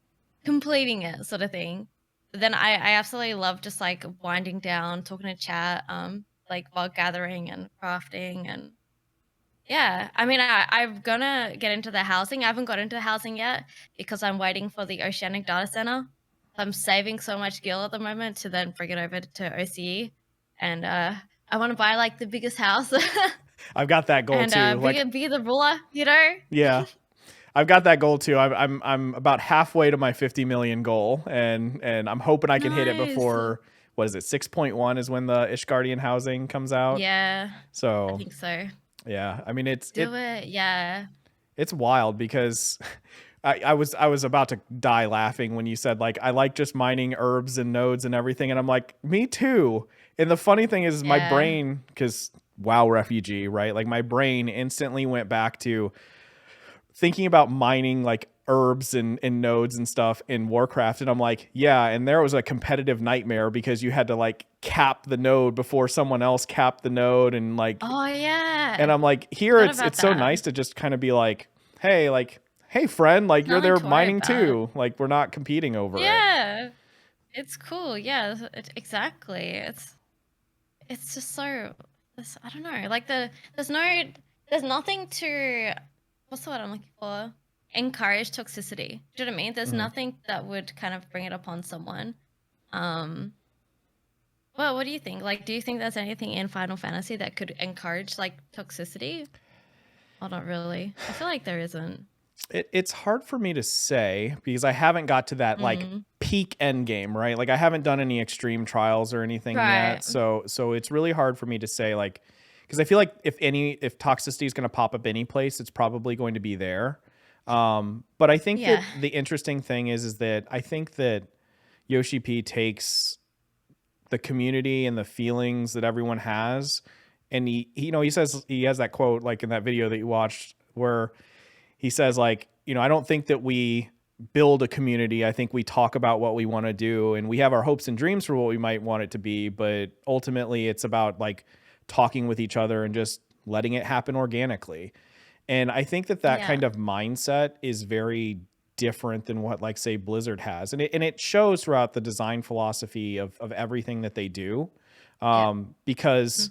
completing it sort of thing. But then I absolutely love just like winding down, talking to chat, like while gathering and crafting and yeah. I mean I'm gonna get into the housing. I haven't got into the housing yet because I'm waiting for the Oceanic Data Center. I'm saving so much gil at the moment to then bring it over to OCE. And I want to buy like the biggest house I've got that goal and too. Like, be the ruler. yeah, I've got that goal too. I'm about halfway to my 50 million goal, and I'm hoping I can hit it Nice. before what is it? 6.1 is when the Ishgardian housing comes out. Yeah, I So think so. yeah, I mean Do it. Yeah. it's wild because I was about to die laughing when you said like I like just mining herbs and nodes and everything, and I'm like me too. And the funny thing is my Yeah. brain, because WoW refugee, right? Like my brain instantly went back to thinking about mining like herbs and nodes and stuff in Warcraft, and I'm like, yeah, and there was a competitive nightmare because you had to like cap the node before someone else capped the node, and like, Oh and yeah. I'm like, here Thought it's about so that. nice to just kind of be like, hey friend, like you're Nothing there to worry mining about. too, like we're not competing over it. Yeah. It's cool. Yeah. Exactly. It's just so. I don't know. Like there's nothing to what's the word I'm looking for? Encourage toxicity. Do you know what I mean? There's Mhm. nothing that would kind of bring it upon someone. Um, well, what do you think? Like, do you think there's anything in Final Fantasy that could encourage like toxicity? Oh, not really. I feel like there isn't. It's hard for me to say because I haven't got to that like Mm, peak end game, right? Like I haven't done any extreme trials or anything right. yet. So it's really hard for me to say like because I feel like if toxicity is going to pop up any place, it's probably going to be there. But I think Yeah. that the interesting thing is that I think that Yoshi P takes the community and the feelings that everyone has, and he says he has that quote like in that video that you watched where he says like, I don't think that we build a community. I think we talk about what we want to do and we have our hopes and dreams for what we might want it to be, but ultimately it's about like talking with each other and just letting it happen organically. And I think that Yeah. kind of mindset is very different than what like say Blizzard has. And it shows throughout the design philosophy of everything that they do. Yeah. Because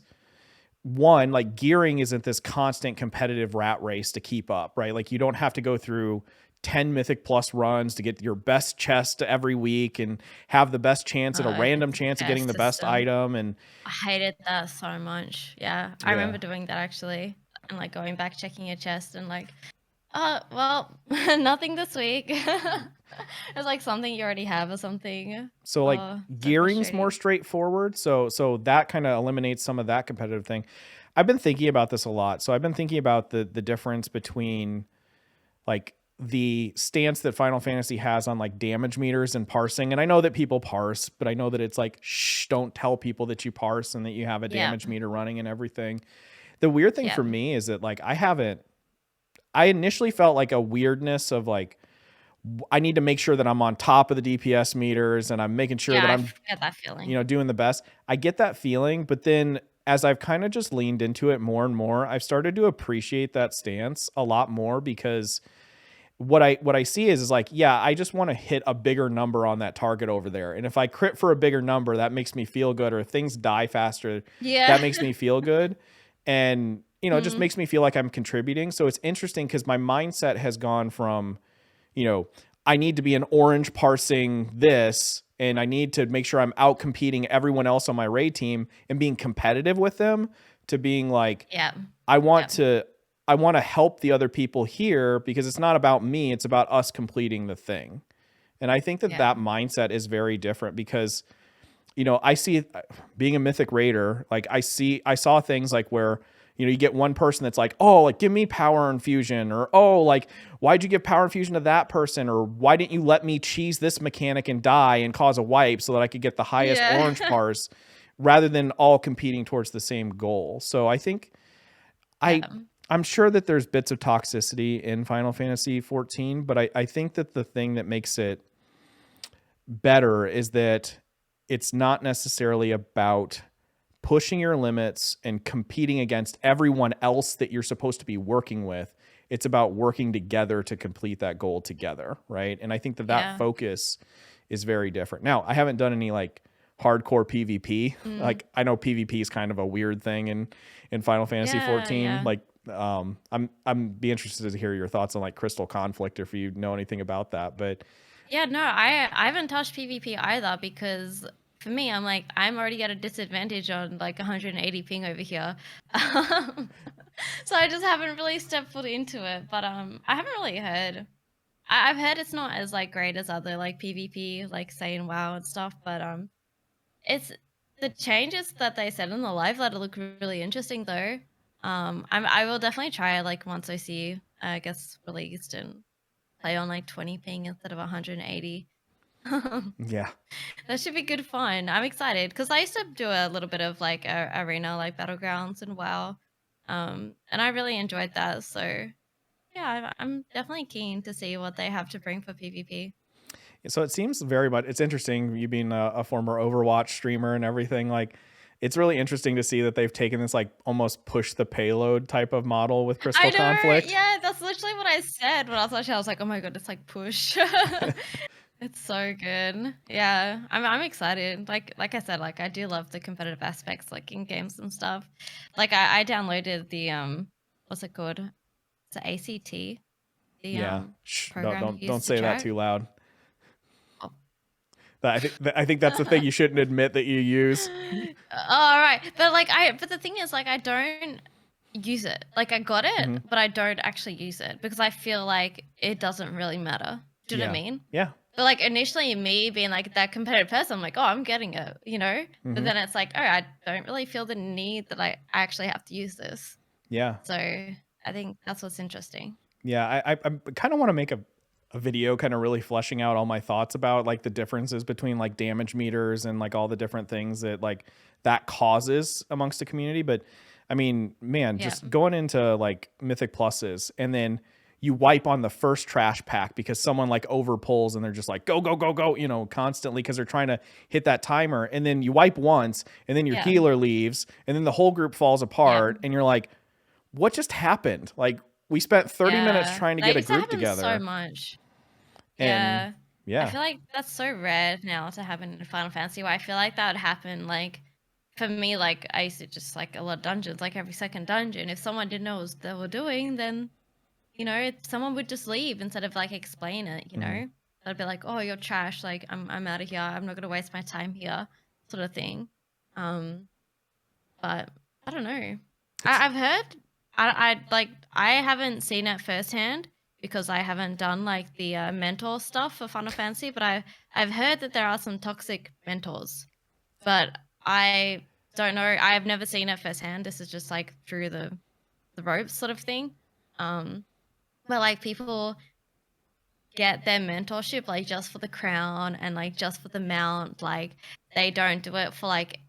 one, like gearing isn't this constant competitive rat race to keep up, right? Like you don't have to go through 10 Mythic Plus runs to get your best chest every week and have the best chance at a random chance of getting the best item. And I hated that so much. Yeah. I remember doing that actually. And like going back, checking your chest and like, well, nothing this week. It's like something you already have or something. So like so gearing's more frustrating. straightforward. So that kind of eliminates some of that competitive thing. I've been thinking about this a lot. So I've been thinking about the difference between like the stance that Final Fantasy has on like damage meters and parsing. And I know that people parse, but I know that it's like, shh, don't tell people that you parse and that you have a Yeah. damage meter running and everything. The weird thing Yeah. for me is that like I initially felt like a weirdness of like, I need to make sure that I'm on top of the DPS meters and I'm making sure Yeah, that I I'm, get that feeling. doing the best. I get that feeling, but then as I've kind of just leaned into it more and more, I've started to appreciate that stance a lot more because what I see is like, yeah, I just want to hit a bigger number on that target over there. And if I crit for a bigger number, that makes me feel good. Or if things die faster, Yeah. that makes me feel good. And, it just Mhm. makes me feel like I'm contributing. So it's interesting because my mindset has gone from, I need to be an orange parsing this, and I need to make sure I'm out competing everyone else on my raid team and being competitive with them, to being like, Yeah. I want to help the other people here because it's not about me, it's about us completing the thing. And I think that Yeah. that mindset is very different because I see, being a Mythic Raider, like I saw things like where you get one person that's like, oh, like give me power infusion, or oh, like why'd you give power infusion to that person, or why didn't you let me cheese this mechanic and die and cause a wipe so that I could get the highest Yeah. orange parse, rather than all competing towards the same goal. So I think Yeah. I'm sure that there's bits of toxicity in Final Fantasy 14, but I think that the thing that makes it better is that it's not necessarily about pushing your limits and competing against everyone else that you're supposed to be working with. It's about working together to complete that goal together, right? And I think that Yeah. focus is very different. Now, I haven't done any like hardcore PvP. Like I know PvP is kind of a weird thing in Final Fantasy Yeah, 14. yeah. Like I'm be interested to hear your thoughts on like Crystal Conflict, if you know anything about that. But Yeah, no, I haven't touched PvP either because for me, I'm like, I'm already at a disadvantage on like 180 ping over here. So I just haven't really stepped foot into it. But I haven't really heard. I've heard it's not as like great as other like PvP, like say in WoW and stuff. But it's the changes that they said in the live letter look really interesting though. I will definitely try it like once I see I guess released and play on like 20 ping instead of 180. yeah. That should be good fun. I'm excited because I used to do a little bit of like arena, like battlegrounds and WoW, and I really enjoyed that. So yeah, I'm definitely keen to see what they have to bring for PvP. So it seems very much, it's interesting, you being a former Overwatch streamer and everything, like it's really interesting to see that they've taken this like almost push the payload type of model with Crystal I know, Conflict. yeah, that's literally what I said when I was watching. I was like, oh my god, it's like push. It's so good. Yeah, I'm excited. Like I said, like I do love the competitive aspects, like in games and stuff. Like I downloaded the what's it called? It's the ACT, the Yeah. Shh, program don't used to say that chat. too loud. Oh. I think that's the thing you shouldn't admit that you use. All right, but the thing is, like I don't use it. Like I got it, but I don't actually use it because I feel like it doesn't really matter. Do you know what I mean? Yeah. But like initially me being like that competitive person, I'm like, oh, I'm getting it, you know? But then it's like, oh, I don't really feel the need that I actually have to use this. Yeah. So I think that's what's interesting. Yeah. I kind of want to make a video kind of really fleshing out all my thoughts about like the differences between like damage meters and like all the different things that like that causes amongst the community. But I mean, man, just going into like Mythic Pluses and then you wipe on the first trash pack because someone like over pulls and they're just like, go, go, go, go, you know, constantly because they're trying to hit that timer. And then you wipe once and then your Yeah. healer leaves and then the whole group falls apart Yeah. and you're like, what just happened? Like we spent 30 minutes Yeah. trying to That get a used to group happen together. so much. And Yeah. I yeah. feel like that's so rare now to happen in Final Fantasy, where I feel like that would happen like for me, like I used to just like a lot of dungeons, like every second dungeon. If someone didn't know what they were doing, then someone would just leave instead of like explain it, Mhm. They'd be like, "Oh, you're trash, like I'm out of here. I'm not gonna waste my time here," sort of thing. Um, but I don't know. It's I've heard I haven't seen it firsthand because I haven't done like the mentor stuff for Final Fantasy, but I've heard that there are some toxic mentors, but I don't know. I've never seen it firsthand. This is just like through the ropes sort of thing. Um, where like people get their mentorship like just for the crown and like just for the mount, like they don't do it for like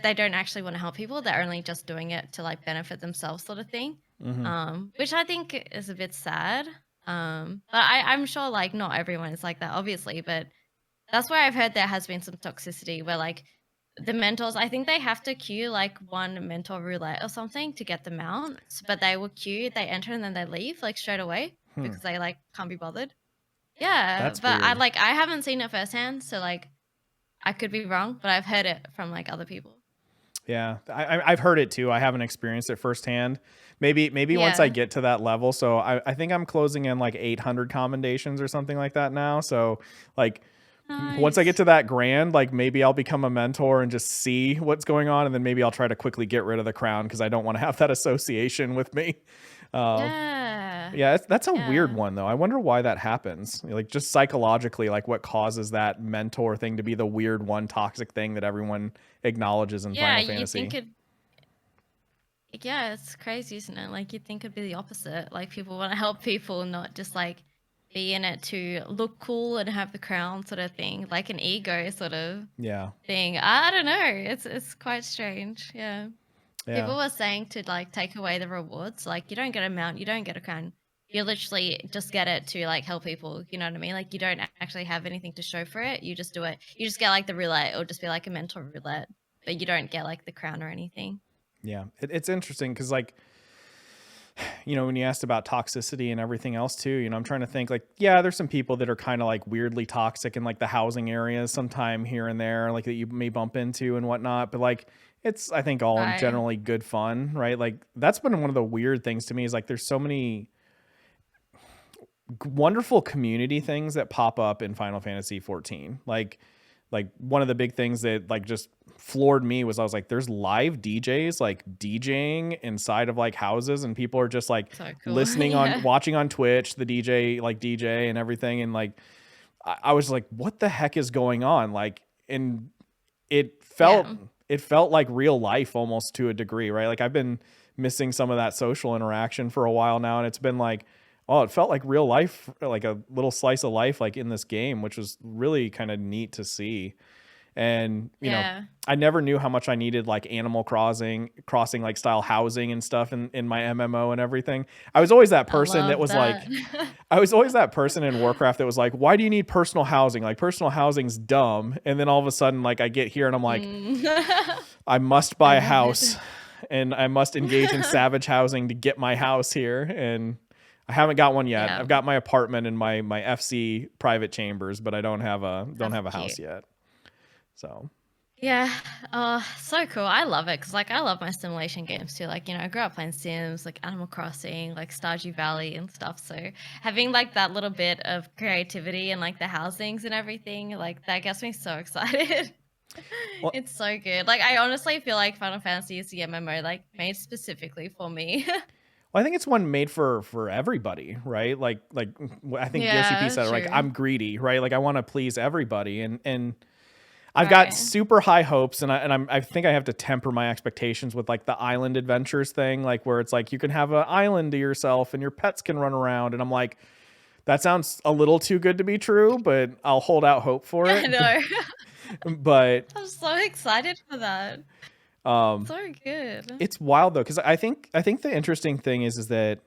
they don't actually want to help people, they're only just doing it to like benefit themselves sort of thing, mhm. which I think is a bit sad, but I'm sure like not everyone is like that obviously, but that's where I've heard there has been some toxicity where like the mentors, I think they have to queue like one mentor roulette or something to get the mounts, but they will queue, they enter and then they leave like straight away Hmm. because they like can't be bothered. Yeah, That's but I weird. like I haven't seen it firsthand, so like I could be wrong, but I've heard it from like other people. Yeah, I've heard it too. I haven't experienced it firsthand. Maybe once I Yeah. get to that level. So I think I'm closing in like 800 commendations or something like that now. So like once I get Nice. to that grand, like maybe I'll become a mentor and just see what's going on, and then maybe I'll try to quickly get rid of the crown because I don't want to have that association with me. Uh, Yeah. yeah, that's a weird Yeah. one though. I wonder why that happens. Like just psychologically, like what causes that mentor thing to be the weird one, toxic thing that everyone acknowledges in Yeah, Final you think Fantasy. it yeah, it's crazy, isn't it? Like you'd think it'd be the opposite. Like people want to help people, not just like be in it to look cool and have the crown sort of thing, like an ego sort of Yeah. thing. I don't know. It's quite strange. Yeah. Yeah. People were saying to like take away the rewards, like you don't get a mount, you don't get a crown. You literally just get it to like help people, you know what I mean? Like you don't actually have anything to show for it. You just do it. You just get like the roulette, it'll just be like a mental roulette, but you don't get like the crown or anything. Yeah. It's interesting because like, when you asked about toxicity and everything else too, I'm trying to think like, yeah, there's some people that are kind of like weirdly toxic in like the housing areas sometime here and there, like that you may bump into and whatnot. But like, it's, I think all Right. generally good fun, right? Like that's been one of the weird things to me is like, there's so many wonderful community things that pop up in Final Fantasy 14. Like one of the big things that like just floored me was I was like, there's live DJs like DJing inside of like houses and people are just like So cool. listening on Yeah. watching on Twitch, the DJ like DJ and everything. And like I was like, what the heck is going on? Like, and it felt Yeah. it felt like real life almost to a degree, right? Like I've been missing some of that social interaction for a while now, and it's been like, oh, it felt like real life, like a little slice of life, like in this game, which was really kind of neat to see. And Yeah. I never knew how much I needed like Animal crossing like style housing and stuff in my MMO and everything. I was always that I person that love was that. like, I was always that person in Warcraft that was like, why do you need personal housing? Like personal housing's dumb. And then all of a sudden, like I get here and I'm like, Mm. I must I buy a love it. house and I must engage in savage housing to get my house here. And I haven't got one yet. Yeah, I've got my apartment and my FC private chambers, but I don't have that's a house cute. yet. So Yeah. Oh, so cool. I love it because, like, I love my simulation games too. Like, I grew up playing Sims, like Animal Crossing, like Stardew Valley and stuff. So having like that little bit of creativity and like the housings and everything, like that gets me so excited. well, It's so good. Like, I honestly feel like Final Fantasy is the MMO like made specifically for me. I think it's one made for everybody, right? Like I think Yoshi P Yeah, said, like true. I'm greedy, right? Like I want to please everybody, and I've got Right. super high hopes, and I think I have to temper my expectations with like the island adventures thing, like where it's like you can have an island to yourself and your pets can run around, and I'm like, that sounds a little too good to be true, but I'll hold out hope for I it. know. But I'm so excited for that. um, So good. it's wild though, because I think the interesting thing is that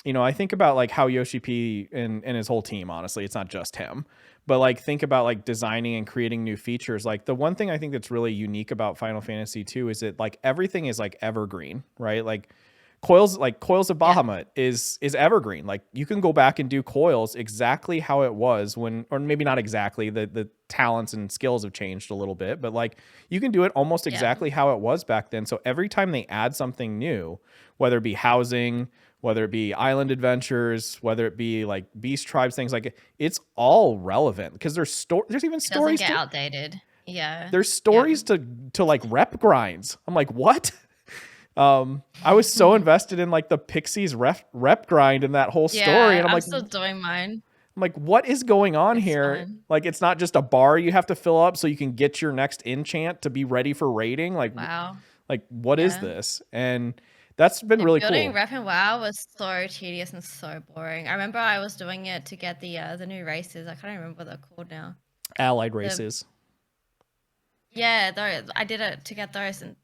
I think about like how Yoshi P and his whole team, honestly, it's not just him, but like think about like designing and creating new features. Like the one thing I think that's really unique about Final Fantasy 2 is that like everything is like evergreen, right? Like Coils of Yeah. Bahamut is evergreen. Like you can go back and do Coils exactly how it was when, or maybe not exactly, the talents and skills have changed a little bit, but like you can do it almost Yeah. exactly how it was back then. So every time they add something new, whether it be housing, whether it be island adventures, whether it be like beast tribes, things like it, it's all relevant because there's even It doesn't stories get to outdated. Yeah. there's Yep. stories to like rep grinds. I'm like, what? I was so invested in like the Pixies rep grind and that whole story, Yeah, and I'm still doing mine. I'm like, what is going on It's here? fun. Like, it's not just a bar you have to fill up so you can get your next enchant to be ready for raiding. Wow. Like what is Yeah. this? And that's been The really building cool. rep in WoW was so tedious and so boring. I remember I was doing it to get the new races. I can't remember what they're called now. Allied The races. Yeah, those I did it to get those, and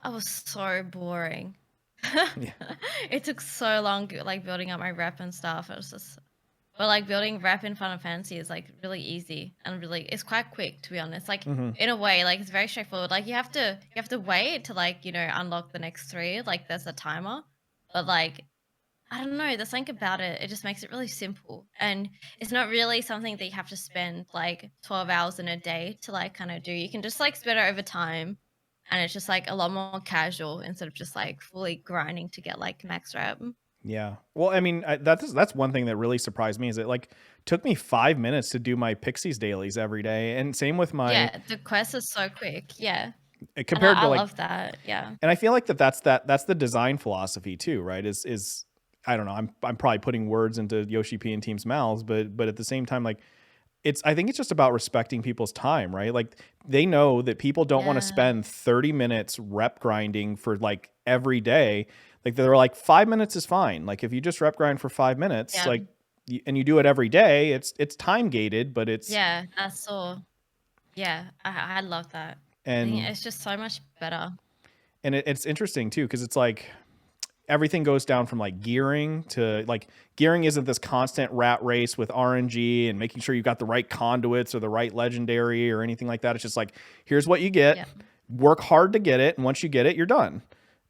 I was so boring. Yeah. It took so long, like building up my rep and stuff. It was just, but like building rep in Final Fantasy is like really easy and really it's quite quick, to be honest. Like hmm in a way, like it's very straightforward. Like you have to wait to like unlock the next three. Like there's a timer, but like I don't know. There's something about it. It just makes it really simple, and it's not really something that you have to spend like 12 hours in a day to like kind of do. You can just like spend it over time, and it's just like a lot more casual instead of just like fully grinding to get like max rep. Yeah. Well, I mean, that's one thing that really surprised me is it like took me 5 minutes to do my Pixies dailies every day, and same with my Yeah, the quest is so quick. Yeah, and compared I to like, love that. Yeah, and I feel like that's the design philosophy too, right? Is I don't know. I'm probably putting words into Yoshi P and team's mouths, but at the same time, like I think it's just about respecting people's time, right? Like they know that people don't want to yeah, spend 30 minutes rep grinding for like every day. Like they're like 5 minutes is fine. Like if you just rep grind for 5 minutes, yeah, like and you do it every day, it's time gated, but it's yeah. That's all. Yeah, I love that. I think and it's just so much better. it's interesting too because it's like everything goes down from like gearing to like gearing isn't this constant rat race with RNG and making sure you got the right conduits or the right legendary or anything like that. It's just like, here's what you get, Yeah, work hard to get it. And once you get it, you're done.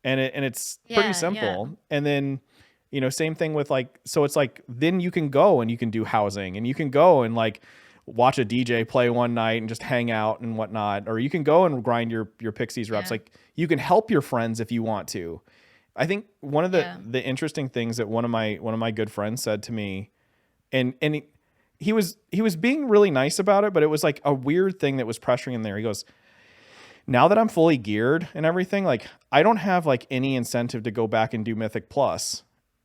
And it's pretty yeah, yeah, simple. And then, same thing with like, so it's like, then you can go and you can do housing and you can go and like watch a DJ play one night and just hang out and whatnot. Or you can go and grind your Pixies reps. yeah, Like you can help your friends if you want to. I think one of yeah, the interesting things that one of my good friends said to me, and he was being really nice about it, but it was like a weird thing that was pressuring him there. He goes, now that I'm fully geared and everything, like I don't have like any incentive to go back and do Mythic Plus.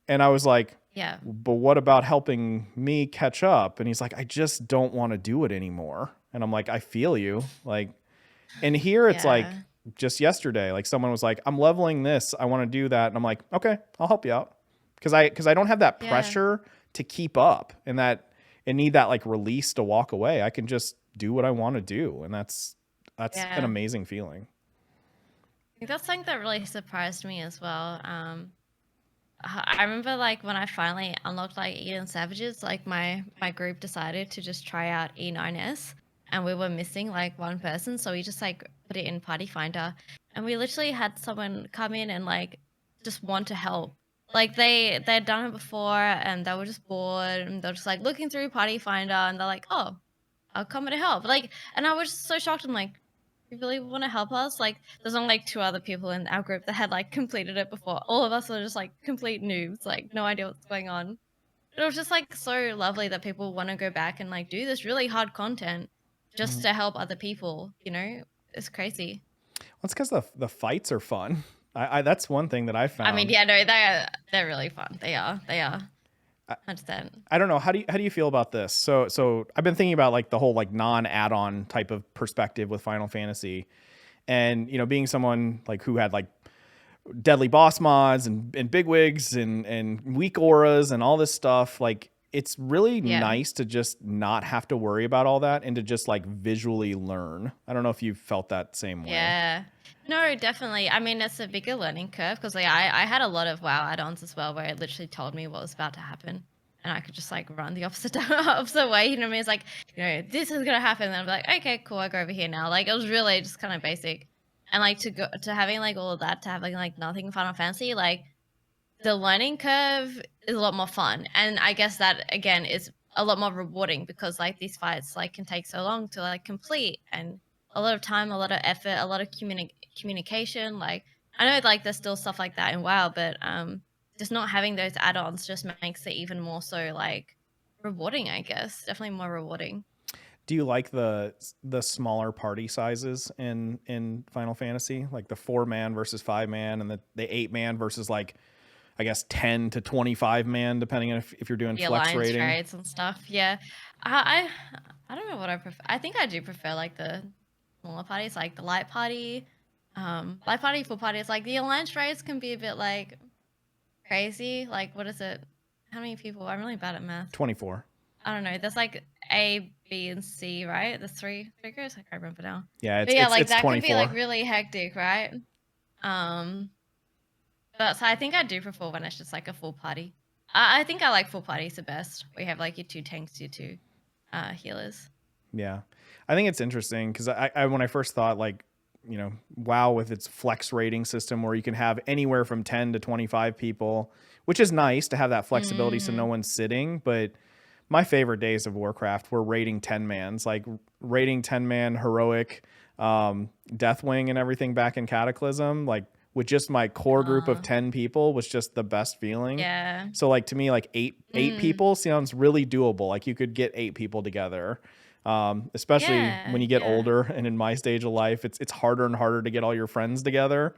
And I was like, yeah, but what about helping me catch up? And he's like, I just don't want to do it anymore. And I'm like, I feel you. Like, and here it's like yeah, just yesterday, like someone was like, I'm leveling this. I want to do that. And I'm like, okay, I'll help you out. Cause I don't have that yeah, pressure to keep up and need that like release to walk away. I can just do what I want to do. And that's an yeah. amazing feeling. I think that's something that really surprised me as well. I remember like when I finally unlocked like Eden Savages, like my group decided to just try out E9S, and we were missing like one person, so we just like put it in Party Finder, and we literally had someone come in and like just want to help. Like they'd done it before, and they were just bored, and they're just like looking through Party Finder, and they're like, "Oh, I'll come to help." Like, and I was so shocked. I'm like, "You really want to help us?" Like, there's only like two other people in our group that had like completed it before. All of us are just like complete noobs, like no idea what's going on. It was just like so lovely that people want to go back and like do this really hard content just Mhm. to help other people. It's crazy. Well, it's because the fights are fun. I that's one thing that I I mean, found. yeah, no, they're really fun. They are. They are. I, 100%. I don't know. How do you feel about this? So I've been thinking about like the whole like non-add-on type of perspective with Final Fantasy, and being someone like who had like deadly boss mods and bigwigs and weak auras and all this stuff, like it's really Yeah. nice to just not have to worry about all that and to just like visually learn. I don't know if you felt that same way. Yeah. No, definitely. I mean, it's a bigger learning curve because like I had a lot of WoW add-ons as well where it literally told me what was about to happen. And I could just like run the opposite opposite way. You know what I mean? It's like, this is gonna happen. And I'm like, okay, cool, I go over here now. Like it was really just kind of basic. And like to go to having like all of that to having like nothing in Final Fantasy, like the learning curve is a lot more fun. And I guess that again is a lot more rewarding because like these fights like can take so long to like complete and a lot of time, a lot of effort, a lot of communication. Like I know like there's still stuff like that in WoW, but just not having those add-ons just makes it even more so like rewarding, I guess. Definitely more rewarding. Do you like the smaller party sizes in Final Fantasy, like the 4-man versus 5-man, and the 8-man versus like I guess 10 to 25-man, depending on if you're doing The flex alliance rating? trades and stuff. Yeah. I I don't know what I prefer. I think I do prefer like the smaller parties, like the light party. Light party, full party. It's like the alliance trades can be a bit like crazy. Like what is it? How many people? I'm really bad at math. 24. I don't know. There's like A, B, and C, right? The three figures. I can't remember now. Yeah, But yeah, like it's that can be like 24. really hectic, right? Um, but so I think I do prefer when it's just like a full party. I think I like full parties the best. We have like your two tanks, your two healers. Yeah. I think it's interesting because I when I first thought like, WoW with its flex rating system where you can have anywhere from 10 to 25 people, which is nice to have that flexibility so no Mm, one's sitting. But my favorite days of Warcraft were rating 10-mans, like rating 10-man heroic, Deathwing and everything back in Cataclysm, like with just my core group of uh, 10 people was just the best feeling. yeah. So like to me, like eight Mm, people sounds really doable. Like you could get 8 people together. Especially when yeah. you get Yeah. older and in my stage of life, it's harder and harder to get all your friends together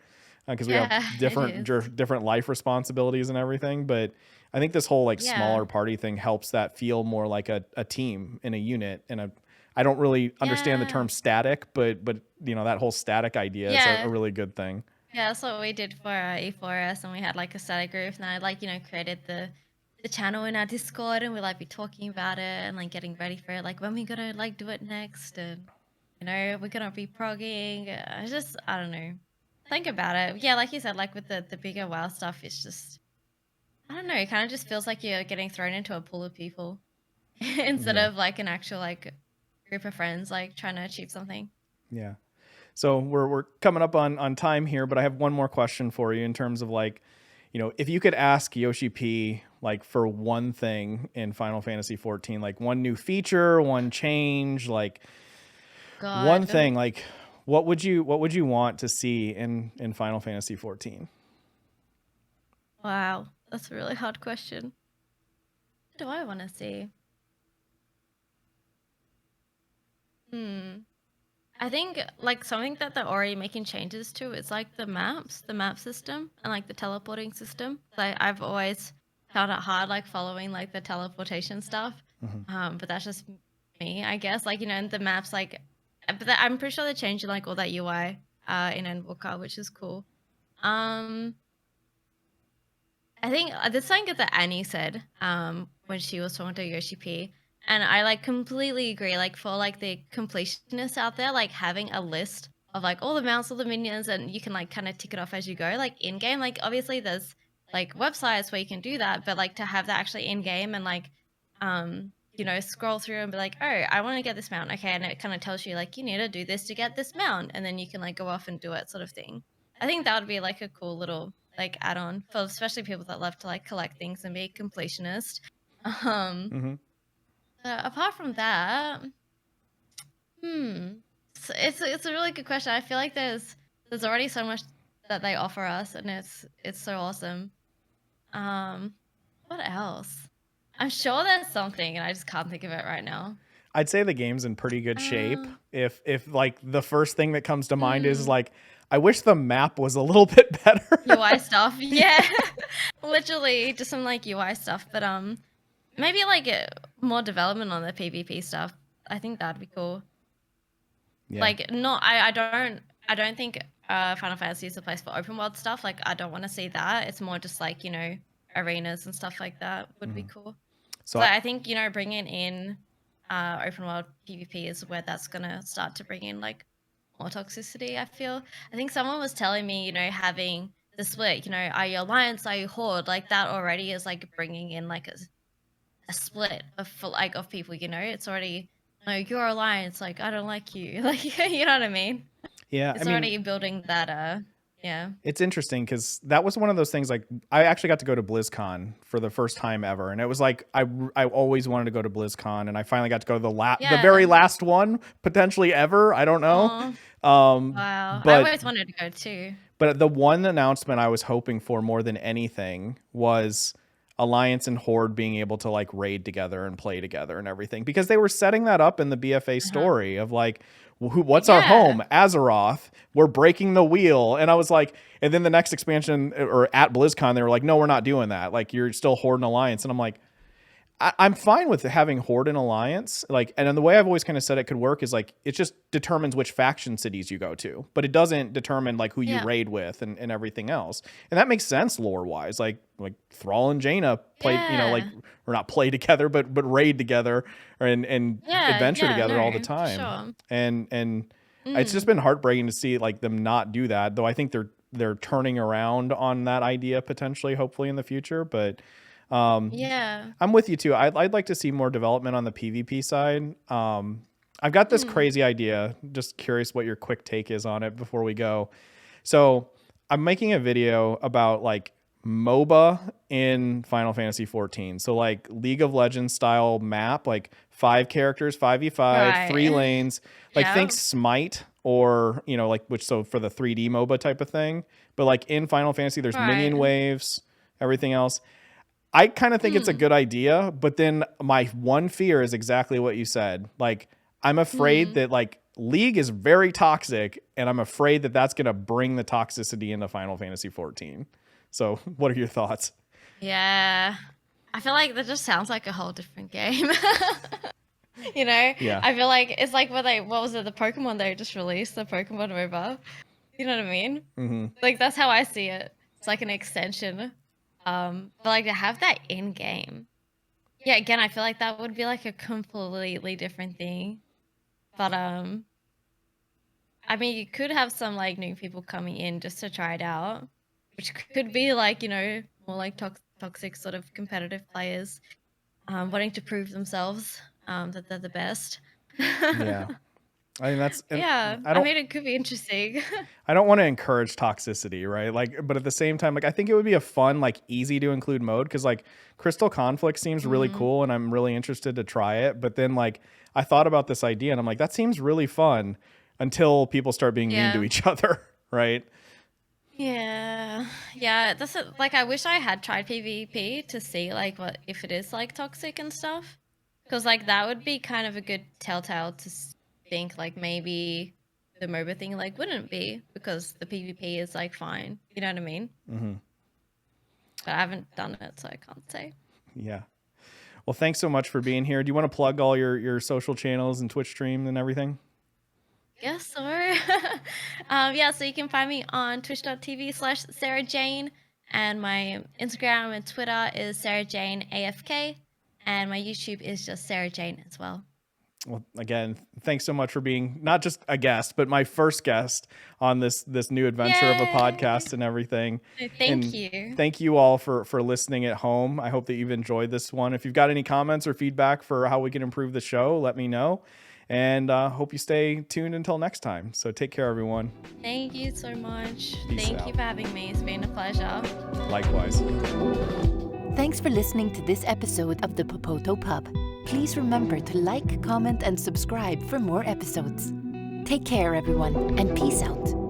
because we have Yeah, it is. different life responsibilities and everything. But I think this whole like Yeah. smaller party thing helps that feel more like a team in a unit. And I don't really understand the Yeah. term static, but that whole static idea is a Yeah. really good thing. Yeah, that's what we did for E4S, and we had like a study group, and I like created the channel in our Discord, and we like be talking about it and like getting ready for it, like when we gonna like do it next, and we're gonna be progging. I don't know, think about it. Yeah, like you said, like with the bigger WoW stuff, it's just I don't know, it kind of just feels like you're getting thrown into a pool of people instead Yeah. of like an actual like group of friends like trying to achieve something. Yeah. So we're coming up on time here, but I have one more question for you in terms of like, if you could ask Yoshi P like for one thing in Final Fantasy 14, like one new feature, one change, like one God, thing, like what would you want to see in Final Fantasy 14? wow, that's a really hard question. What do I want to see? Hmm. I think like something that they're already making changes to is like the map system, and like the teleporting system. Like I've always found it hard like following like the teleportation stuff. Mhm. But that's just me, I guess. Like and the maps like, I'm pretty sure they're changing like all that UI in Endwalker, which is cool. Um, I think this something that Annie said when she was talking to Yoshi P, and I like completely agree. Like for like the completionists out there, like having a list of like all the mounts, all the minions, and you can like kind of tick it off as you go, like in game. Like obviously there's like websites where you can do that, but like to have that actually in game and like scroll through and be like, oh, I want to get this mount, okay, and it kind of tells you like you need to do this to get this mount, and then you can like go off and do it, sort of thing. I think that would be like a cool little like add-on for especially people that love to like collect things and be a completionist. Um, Mhm. apart from that, hmm, it's a really good question. I feel like there's already so much that they offer us, and it's so awesome. Um, what else? I'm sure there's something, and I just can't think of it right now. I'd say the game's in pretty good shape. Um, If like the first thing that comes to mind is mm, like I wish the map was a little bit better. UI stuff, yeah, Yeah. literally just some like UI stuff, but maybe like more development on the PvP stuff. I think that'd be cool. Yeah. Like, not I don't think Final Fantasy is a place for open world stuff. Like, I don't want to see that. It's more just like arenas and stuff like that would be Mhm. cool. So So I, I think bringing in open world PvP is where that's gonna start to bring in like more toxicity, I feel. I think someone was telling me, having the split, are you alliance, are you horde? Like that already is like bringing in like a split of people, it's already, no, you're alliance, like I don't like you. Like, you know what I mean? Yeah, It's already building that, yeah. it's interesting because that was one of those things. Like, I actually got to go to BlizzCon for the first time ever, and it was like I always wanted to go to BlizzCon, and I finally got to go to the very Yeah. last one potentially ever. I don't know. Wow. I But always wanted to go too. but the one announcement I was hoping for more than anything was Alliance and Horde being able to like raid together and play together and everything, because they were setting that up in the BFA story of like, what's our home? Azeroth. We're breaking the wheel. And I was like, and then the next expansion or at BlizzCon, they were like, no, we're not doing that. Like, you're still Horde and Alliance. And I'm like, I'm fine with having Horde and Alliance. Like, and then the way I've always kind of said it could work is like, it just determines which faction cities you go to, but it doesn't determine like who you raid with and everything else. And that makes sense lore wise. Like Thrall and Jaina play, like, or not play together, but raid together and adventure together all the time. Sure. And it's just been heartbreaking to see like them not do that, though I think they're turning around on that idea potentially, hopefully in the future. But I'm with you too. I'd like to see more development on the PvP side. I've got this crazy idea. Just curious what your quick take is on it before we go. So I'm making a video about like MOBA in Final Fantasy 14. So like League of Legends style map, like 5 characters, 5v5, 3 lanes, like think Smite or, like so for the 3D MOBA type of thing. But like in Final Fantasy, there's minion waves, everything else. I kind of think it's a good idea, but then my one fear is exactly what you said. Like, I'm afraid that like League is very toxic, and I'm afraid that that's going to bring the toxicity into Final Fantasy 14. So what are your thoughts? Yeah. I feel like that just sounds like a whole different game. Yeah. I feel like it's like what was it, the Pokemon they just released, the Pokemon MOBA? You know what I mean? Mm-hmm. Like, that's how I see it. It's like an extension. But like to have that in game, again, I feel like that would be like a completely different thing. But I mean, you could have some like new people coming in just to try it out, which could be like, more like toxic sort of competitive players, wanting to prove themselves that they're the best. Yeah. I mean, that's I mean, it could be interesting. I don't want to encourage toxicity, right? Like, but at the same time, like, I think it would be a fun, like, easy to include mode, because like Crystal Conflict seems really cool, and I'm really interested to try it. But then, like, I thought about this idea, and I'm like, that seems really fun until people start being mean to each other, right? Yeah. That's like, I wish I had tried PvP to see like what if it is like toxic and stuff, because like that would be kind of a good telltale to think like maybe the MOBA thing like wouldn't be, because the PvP is like fine. You know what I mean? Mm-hmm. But I haven't done it, so I can't say. Yeah. Well, thanks so much for being here. Do you want to plug all your social channels and Twitch stream and everything? Yes, sir. So you can find me on twitch.tv/Sarah Jane, and my Instagram and Twitter is Sarah Jane AFK, and my YouTube is just Sarah Jane as well. Well, again, thanks so much for being not just a guest, but my first guest on this new adventure of a podcast and everything. Thank you. Thank you all for listening at home. I hope that you've enjoyed this one. If you've got any comments or feedback for how we can improve the show, let me know. And hope you stay tuned until next time. So take care, everyone. Thank you so much. Peace Thank out. you for having me. It's been a pleasure. Likewise. Thanks for listening to this episode of the Popoto Pub. Please remember to like, comment, and subscribe for more episodes. Take care, everyone, and peace out.